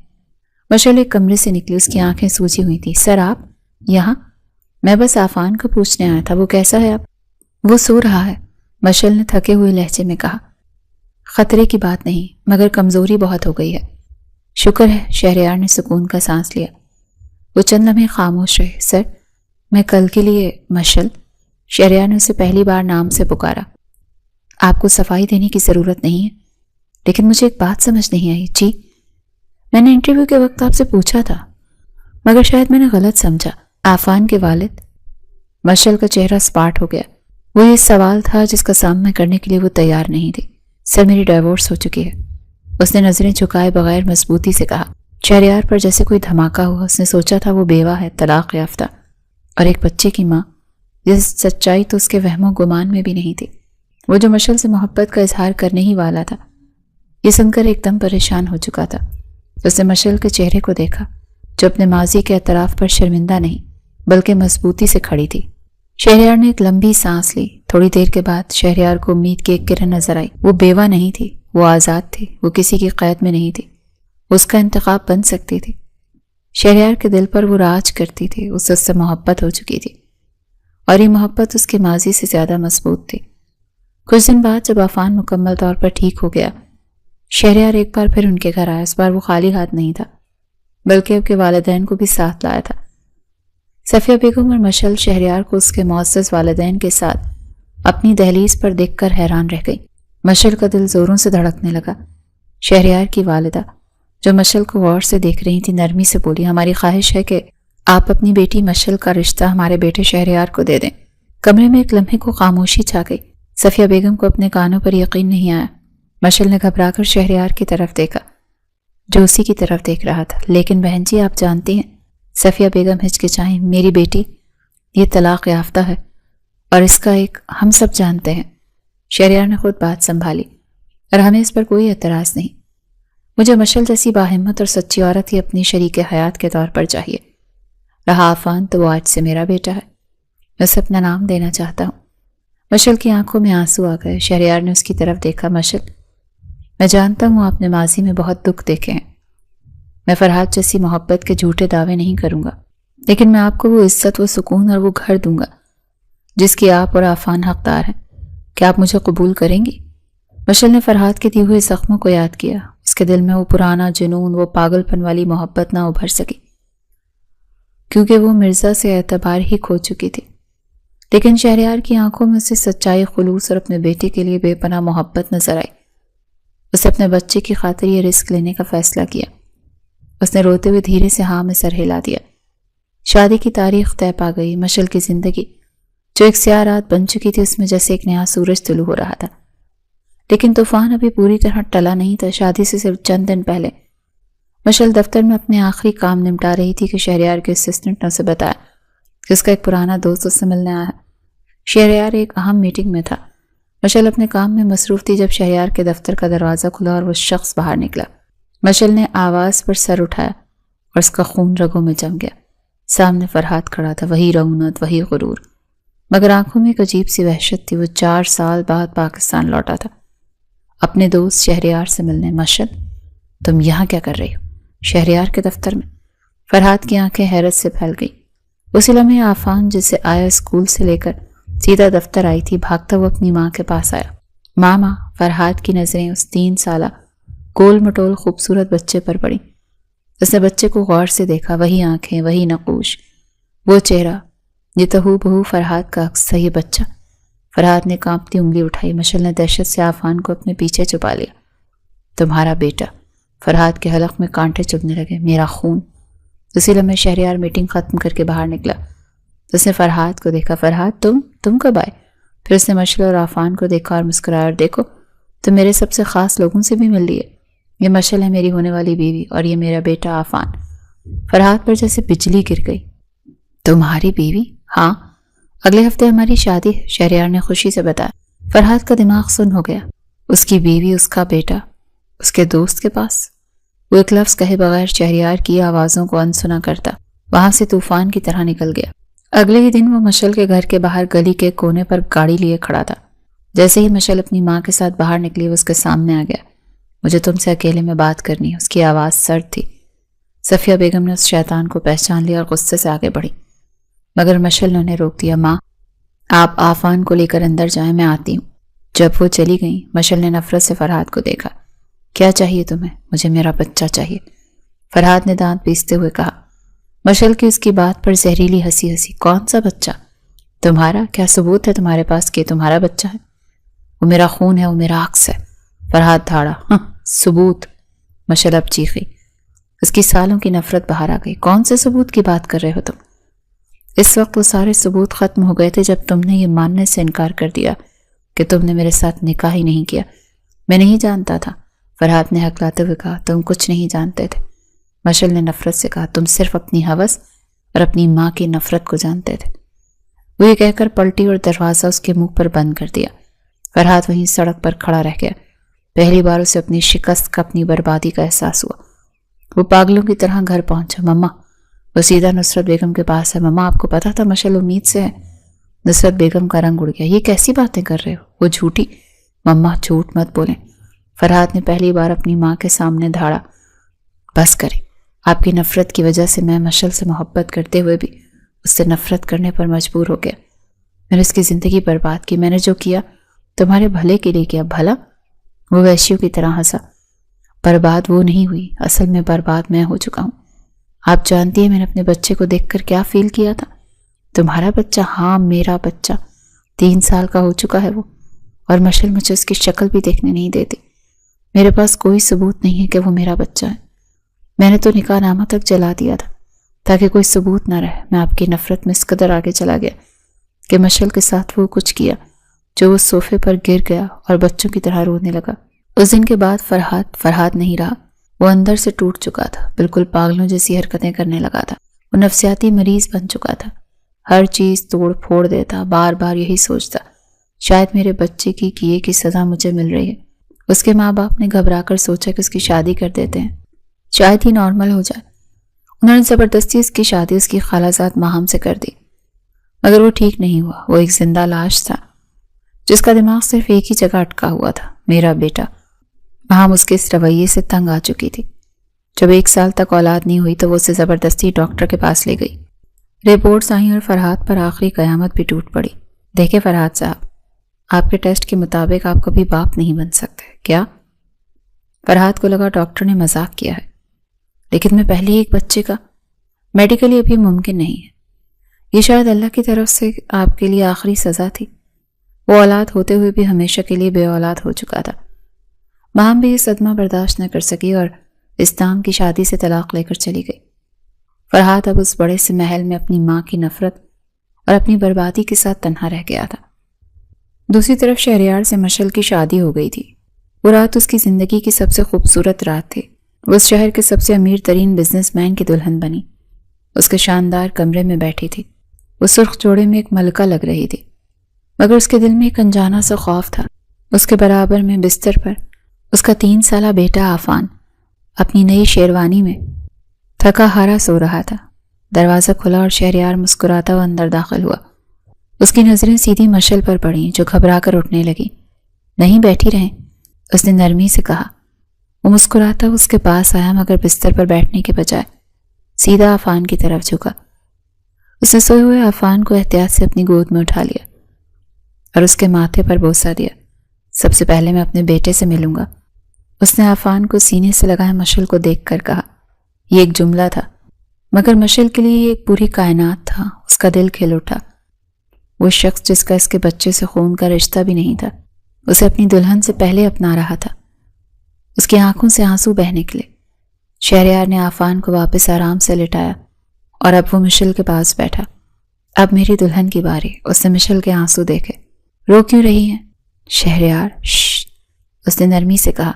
مشل ایک کمرے سے نکلی، اس کی آنکھیں سوجی ہوئی تھیں۔ سر، آپ یہاں؟ میں بس آفان کو پوچھنے آیا تھا، وہ کیسا ہے اب؟ وہ سو رہا ہے، مشل نے تھکے ہوئے لہجے میں کہا۔ خطرے کی بات نہیں، مگر کمزوری بہت ہو گئی ہے۔ شکر ہے، شہریار نے سکون کا سانس لیا۔ وہ چند لمحے خاموش رہے۔ سر، میں کل کے لیے مشل، شہریار نے اسے پہلی بار نام سے پکارا۔ آپ کو صفائی دینے کی ضرورت نہیں ہے، لیکن مجھے ایک بات سمجھ نہیں آئی۔ جی، میں نے انٹرویو کے وقت آپ سے پوچھا تھا، مگر شاید میں نے غلط سمجھا۔ آفان کے والد؟ مشل کا چہرہ سپاٹ ہو گیا۔ وہ یہ سوال تھا جس کا سامنا کرنے کے لیے وہ تیار نہیں تھی۔ سر، میری ڈائیورس ہو چکی ہے، اس نے نظریں جھکائے بغیر مضبوطی سے کہا۔ شہریار پر جیسے کوئی دھماکہ ہوا۔ اس نے سوچا تھا وہ بیوہ ہے، طلاق یافتہ، اور ایک بچے کی ماں۔ یہ سچائی تو اس کے وہم و گمان میں بھی نہیں تھی۔ وہ جو مشل سے محبت کا اظہار کرنے ہی والا تھا، یہ سن کر ایک دم پریشان ہو چکا تھا۔ اس نے مشل کے چہرے کو دیکھا جو اپنے ماضی کے اعتراف پر شرمندہ نہیں بلکہ مضبوطی سے کھڑی تھی۔ شہریار نے ایک لمبی سانس لی۔ تھوڑی دیر کے بعد شہریار کو امید کی ایک کرن نظر آئی۔ وہ بیوہ نہیں تھی، وہ آزاد تھی، وہ کسی کی قید میں نہیں تھی، اس کا انتخاب بن سکتی تھی۔ شہریار کے دل پر وہ راج کرتی تھی، اسے اس سے محبت ہو چکی تھی، اور یہ محبت اس کے ماضی سے زیادہ مضبوط تھی۔ کچھ دن بعد جب عفان مکمل طور پر ٹھیک ہو گیا شہریار ایک بار پھر ان کے گھر آیا۔ اس بار وہ خالی ہاتھ نہیں تھا بلکہ اب کے والدین کو بھی ساتھ لایا تھا۔ صفیہ بیگم اور مشل شہریار کو اس کے معزز والدین کے ساتھ اپنی دہلیز پر دیکھ کر حیران رہ گئی۔ مشل کا دل زوروں سے دھڑکنے لگا۔ شہریار کی والدہ جو مشل کو غور سے دیکھ رہی تھی نرمی سے بولی، ہماری خواہش ہے کہ آپ اپنی بیٹی مشل کا رشتہ ہمارے بیٹے شہریار کو دے دیں۔ کمرے میں ایک لمحے کو خاموشی چھا گئی۔ صفیہ بیگم کو اپنے کانوں پر یقین نہیں آیا۔ مشل نے گھبرا کر شہریار کی طرف دیکھا جو اسی کی طرف دیکھ رہا تھا۔ لیکن بہن جی آپ جانتی ہیں، صفیہ بیگم ہچکچائیں، میری بیٹی یہ طلاق یافتہ ہے اور اس کا ایک ہم سب جانتے ہیں۔ شہریار نے خود بات سنبھالی، اور ہمیں اس پر کوئی اعتراض نہیں۔ مجھے مشل جیسی باہمت اور سچی عورت ہی اپنی شریک حیات کے طور پر چاہیے۔ رہا عفان تو وہ آج سے میرا بیٹا ہے، میں اسے اپنا نام دینا چاہتا ہوں۔ مشل کی آنکھوں میں آنسو آ گئے۔ شہریار نے اس کی طرف دیکھا۔ مشل، میں جانتا ہوں آپ نے ماضی میں بہت دکھ دیکھے ہیں، میں فرحات جیسی محبت کے جھوٹے دعوے نہیں کروں گا، لیکن میں آپ کو وہ عزت، وہ سکون اور وہ گھر دوں گا جس کی آپ اور عفان حقدار ہیں۔ کیا آپ مجھے قبول کریں گی؟ مشل نے فرحات کے دیے ہوئے زخموں کو یاد کیا۔ اس کے دل میں وہ پرانا جنون، وہ پاگل پن والی محبت نہ ابھر سکی کیونکہ وہ مرزا سے اعتبار ہی کھو چکی تھی۔ لیکن شہریار کی آنکھوں میں سے سچائی، خلوص اور اپنے بیٹے کے لیے بے پناہ محبت نظر آئی۔ اسے اپنے بچے کی خاطر یہ رسک لینے کا فیصلہ کیا۔ اس نے روتے ہوئے دھیرے سے ہاں میں سر ہلا دیا۔ شادی کی تاریخ طے پا گئی۔ مشل کی زندگی جو ایک سیاہ رات بن چکی تھی اس میں جیسے ایک نیا سورج طلوع ہو رہا تھا۔ لیکن طوفان ابھی پوری طرح ٹلا نہیں تھا۔ شادی سے صرف چند دن پہلے مشل دفتر میں اپنے آخری کام نمٹا رہی تھی کہ شہریار کے اسسٹنٹ نے اسے بتایا کہ اس کا ایک پرانا دوست اس سے ملنے آیا ہے۔ شہریار ایک اہم میٹنگ میں تھا۔ مشل اپنے کام میں مصروف تھی جب شہریار کے دفتر کا دروازہ کھلا اور وہ شخص باہر نکلا۔ مشل نے آواز پر سر اٹھایا اور اس کا خون رگوں میں جم گیا۔ سامنے فرحات کھڑا تھا، وہی رونت، وہی غرور، مگر آنکھوں میں ایک عجیب سی وحشت تھی۔ وہ 4 سال بعد پاکستان لوٹا تھا اپنے دوست شہریار سے ملنے۔ مشل، تم یہاں کیا کر رہی ہو؟ شہریار کے دفتر میں۔ فرحات کی آنکھیں حیرت سے پھیل گئی۔ اسی لمحے عفان جسے آیا اسکول سے لے کر سیدھا دفتر آئی تھی، بھاگتا وہ اپنی ماں کے پاس آیا۔ ماما، فرحات کی نظریں اس 3 سالہ گول مٹول خوبصورت بچے پر پڑی۔ اس نے بچے کو غور سے دیکھا، وہی آنکھیں، وہی نقوش، وہ چہرہ، یہ تو ہو بہو فرحات کا عکس تھا، یہ بچہ۔ فرحات نے کانپتی انگلی اٹھائی۔ مشل نے دہشت سے عفان کو اپنے پیچھے چھپا لیا۔ تمہارا بیٹا۔ فرحات کے حلق میں کانٹے چبھنے لگے۔ میرا خون۔ اسی لمحے شہریار میٹنگ ختم کر کے باہر نکلا۔ اس نے فرحات کو دیکھا۔ فرحات، تم کب آئے؟ پھر اس نے مشل اور عفان کو دیکھا اور مسکرایا، اور دیکھو تم میرے سب سے خاص لوگوں سے بھی مل لی ہے۔ یہ مشل ہے، میری ہونے والی بیوی، اور یہ میرا بیٹا عفان۔ فرحات پر جیسے بجلی گر گئی۔ تمہاری بیوی؟ ہاں، اگلے ہفتے ہماری شادی ہے، شہریار نے خوشی سے بتایا۔ فرحات کا دماغ سن ہو گیا۔ اس کی بیوی، اس کا بیٹا، اس کے دوست کے پاس۔ وہ ایک لفظ کہے بغیر شہریار کی آوازوں کو انسنا کرتا وہاں سے طوفان کی طرح نکل گیا۔ اگلے ہی دن وہ مشل کے گھر کے باہر گلی کے کونے پر گاڑی لیے کھڑا تھا۔ جیسے ہی مشل اپنی ماں کے ساتھ باہر نکلی، وہ اس کے سامنے آ گیا۔ مجھے تم سے اکیلے میں بات کرنی ہے۔ اس کی آواز سرد تھی۔ صفیہ بیگم نے اس شیطان کو پہچان لیا اور غصے سے آگے بڑھی، مگر مشل نے انہیں روک دیا۔ ماں، آپ عفان کو لے کر اندر جائیں، میں آتی ہوں۔ جب وہ چلی گئیں، مشل نے نفرت سے فرحات کو دیکھا۔ کیا چاہیے تمہیں؟ مجھے میرا بچہ چاہیے، فرحات نے دانت پیستے ہوئے کہا۔ مشل کی اس کی بات پر زہریلی ہنسی ہنسی۔ کون سا بچہ؟ تمہارا؟ کیا ثبوت ہے تمہارے پاس کہ تمہارا بچہ ہے؟ وہ میرا خون ہے، وہ میرا عکس ہے، فرحات دھاڑا۔ ہاں، ثبوت؟ مشل اب چیخی۔ اس کی سالوں کی نفرت باہر آ گئی۔ کون سے ثبوت کی بات کر رہے ہو تم؟ اس وقت وہ سارے ثبوت ختم ہو گئے تھے جب تم نے یہ ماننے سے انکار کر دیا کہ تم نے میرے ساتھ نکاح ہی نہیں کیا۔ میں نہیں جانتا تھا، فرحات نے ہکلاتے ہوئے کہا۔ تم کچھ نہیں جانتے تھے، مشل نے نفرت سے کہا۔ تم صرف اپنی ہوس اور اپنی ماں کی نفرت کو جانتے تھے۔ وہ یہ کہہ کر پلٹی اور دروازہ اس کے منہ پر بند کر دیا۔ فرحات وہیں سڑک پر کھڑا رہ گیا۔ پہلی بار اسے اپنی شکست کا، اپنی بربادی کا احساس ہوا۔ وہ پاگلوں کی طرح گھر پہنچا۔ مما، وہ سیدھا نصرت بیگم کے پاس ہے۔ مما، آپ کو پتا تھا مشل امید سے ہے؟ نصرت بیگم کا رنگ اڑ گیا۔ یہ کیسی باتیں کر رہے ہو؟ وہ جھوٹی۔ مما، جھوٹ مت بولیں، فرحات نے پہلی بار اپنی ماں کے سامنے دھاڑا۔ بس کریں، آپ کی نفرت کی وجہ سے میں مشل سے محبت کرتے ہوئے بھی اس سے نفرت کرنے پر مجبور ہو گیا۔ میں نے اس کی زندگی برباد کی۔ میں نے جو کیا تمہارے بھلے کے لیے کیا۔ بھلا؟ وہ وحشیوں کی طرح ہنسا۔ برباد وہ نہیں ہوئی، اصل میں برباد میں ہو چکا ہوں۔ آپ جانتی ہیں میں نے اپنے بچے کو دیکھ کر کیا فیل کیا تھا؟ تمہارا بچہ؟ ہاں میرا بچہ۔ 3 سال کا ہو چکا ہے وہ، اور مشل مجھے اس کی شکل بھی دیکھنے نہیں دیتی۔ میرے پاس کوئی ثبوت نہیں ہے کہ وہ میرا بچہ ہے۔ میں نے تو نکاح نامہ تک جلا دیا تھا تاکہ کوئی ثبوت نہ رہے۔ میں آپ کی نفرت میں اس قدر آگے چلا گیا کہ مشل کے ساتھ وہ کچھ کیا جو وہ صوفے پر گر گیا اور بچوں کی طرح رونے لگا۔ اس دن کے بعد فرحات نہیں رہا۔ وہ اندر سے ٹوٹ چکا تھا، بالکل پاگلوں جیسی حرکتیں کرنے لگا تھا۔ وہ نفسیاتی مریض بن چکا تھا، ہر چیز توڑ پھوڑ دیتا، بار بار یہی سوچتا شاید میرے بچے کی کیے کی سزا مجھے مل رہی ہے۔ اس کے ماں باپ نے گھبرا کر سوچا کہ اس کی شادی کر دیتے ہیں، شاید ہی نارمل ہو جائے۔ انہوں نے زبردستی اس کی شادی اس کی خالہ زاد ماہم سے کر دی، مگر وہ ٹھیک نہیں ہوا۔ وہ ایک زندہ لاش تھا جس کا دماغ صرف ایک ہی جگہ اٹکا ہوا تھا، میرا بیٹا۔ ماہم اس کے اس رویے سے تنگ آ چکی تھی۔ جب 1 سال تک اولاد نہیں ہوئی تو وہ اسے زبردستی ڈاکٹر کے پاس لے گئی۔ رپورٹس آئیں اور فرحات پر آخری قیامت بھی ٹوٹ پڑی۔ دیکھیں فرحات صاحب، آپ کے ٹیسٹ کے مطابق آپ کبھی باپ نہیں بن سکتے۔ کیا؟ فرحات کو لگا ڈاکٹر نے مذاق کیا ہے، لیکن میں پہلے ہی ایک بچے کا میڈیکلی ابھی ممکن نہیں ہے۔ یہ شاید اللہ کی طرف سے آپ کے لیے آخری سزا تھی۔ وہ اولاد ہوتے ہوئے بھی ہمیشہ کے لیے بے اولاد ہو چکا تھا۔ ماہم بھی یہ صدمہ برداشت نہ کر سکی اور اسلام کی شادی سے طلاق لے کر چلی گئی۔ فرحات اب اس بڑے سے محل میں اپنی ماں کی نفرت اور اپنی بربادی کے ساتھ تنہا رہ گیا تھا۔ دوسری طرف شہریار سے مشل کی شادی ہو گئی تھی۔ وہ رات اس کی زندگی کی سب سے خوبصورت رات تھی۔ وہ اس شہر کے سب سے امیر ترین بزنس مین کی دلہن بنی۔ اس کے شاندار کمرے میں بیٹھی تھی۔ وہ سرخ جوڑے میں ایک ملکہ لگ رہی تھی، مگر اس کے دل میں ایک انجانا سا خوف تھا۔ اس کے برابر میں بستر پر اس کا 3 سالہ بیٹا عفان اپنی نئی شیروانی میں تھکا ہارا سو رہا تھا۔ دروازہ کھلا اور شہریار مسکراتا ہوا اندر داخل ہوا۔ اس کی نظریں سیدھی مشل پر پڑیں جو گھبرا کر اٹھنے لگی۔ نہیں بیٹھی رہیں، اس نے نرمی سے کہا۔ وہ مسکراتا اس کے پاس آیا، مگر بستر پر بیٹھنے کے بجائے سیدھا عفان کی طرف جھکا۔ اس نے سوئے ہوئے عفان کو احتیاط سے اپنی گود میں اٹھا لیا اور اس کے ماتھے پر بوسہ دیا۔ سب سے پہلے میں اپنے بیٹے سے ملوں گا، اس نے عفان کو سینے سے لگائے مشل کو دیکھ کر کہا۔ یہ ایک جملہ تھا، مگر مشل کے لیے یہ ایک پوری کائنات تھا۔ اس کا دل کھل اٹھا۔ وہ شخص جس کا اس کے بچے سے خون کا رشتہ بھی نہیں تھا، اسے اپنی دلہن سے پہلے اپنا رہا تھا۔ اس کی آنکھوں سے آنسو بہنے لگے۔ شہریار نے عفان کو واپس آرام سے لٹایا اور اب وہ مشل کے پاس بیٹھا۔ اب میری دلہن کی باری، اس نے مشل کے آنسو دیکھے۔ رو کیوں رہی ہیں؟ شہریار شش، اس نے نرمی سے کہا۔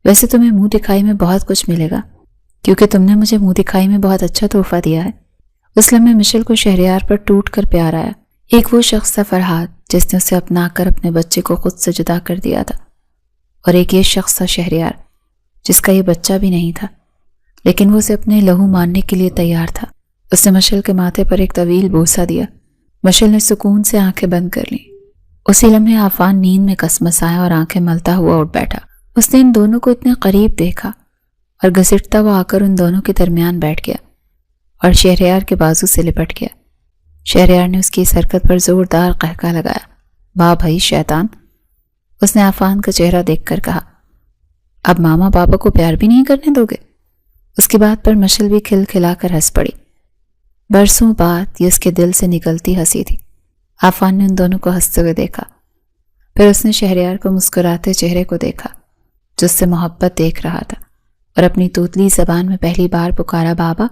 ویسے تمہیں منہ دکھائی میں بہت کچھ ملے گا، کیونکہ تم نے مجھے منہ دکھائی میں بہت اچھا تحفہ دیا ہے۔ اس لمحے مشل کو شہریار پر ٹوٹ کر پیار آیا۔ ایک وہ شخص تھا فرحات جس نے اسے اپنا کر اپنے بچے کو خود سے جدا کر دیا تھا، اور ایک یہ شخص تھا شہریار جس کا یہ بچہ بھی نہیں تھا، لیکن وہ اسے اپنے لہو ماننے کے لیے تیار تھا۔ اس نے مشل کے ماتھے پر ایک طویل بوسہ دیا۔ مشل نے سکون سے آنکھیں بند کر لیں۔ اسی لمحے عفان نیند میں کسمسایا اور آنکھیں ملتا ہوا اٹھ بیٹھا۔ اس نے ان دونوں کو اتنے قریب دیکھا اور گھسٹتا ہوا آ کر ان دونوں کے درمیان بیٹھ گیا اور شہریار کے بازو سے لپٹ گیا۔ شہریار نے اس کی اس حرکت پر زوردار قہقہ لگایا۔ واہ بھائی شیطان، اس نے عفان کا چہرہ دیکھ کر کہا۔ اب ماما پاپا کو پیار بھی نہیں کرنے دو گے؟ اس کی بات پر مشل بھی کھل کھلا کر ہنس پڑی۔ برسوں بعد یہ اس کے دل سے نکلتی ہنسی تھی۔ عفان نے ان دونوں کو ہنستے ہوئے دیکھا، پھر اس نے شہریار کو مسکراتے چہرے کو دیکھا جو اس سے محبت دیکھ رہا تھا، اور اپنی توتلی زبان میں پہلی بار پکارا بابا۔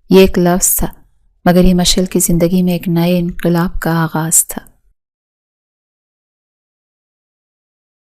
یہ ایک لفظ تھا، مگر یہ مشل کی زندگی میں ایک نئے انقلاب کا آغاز تھا۔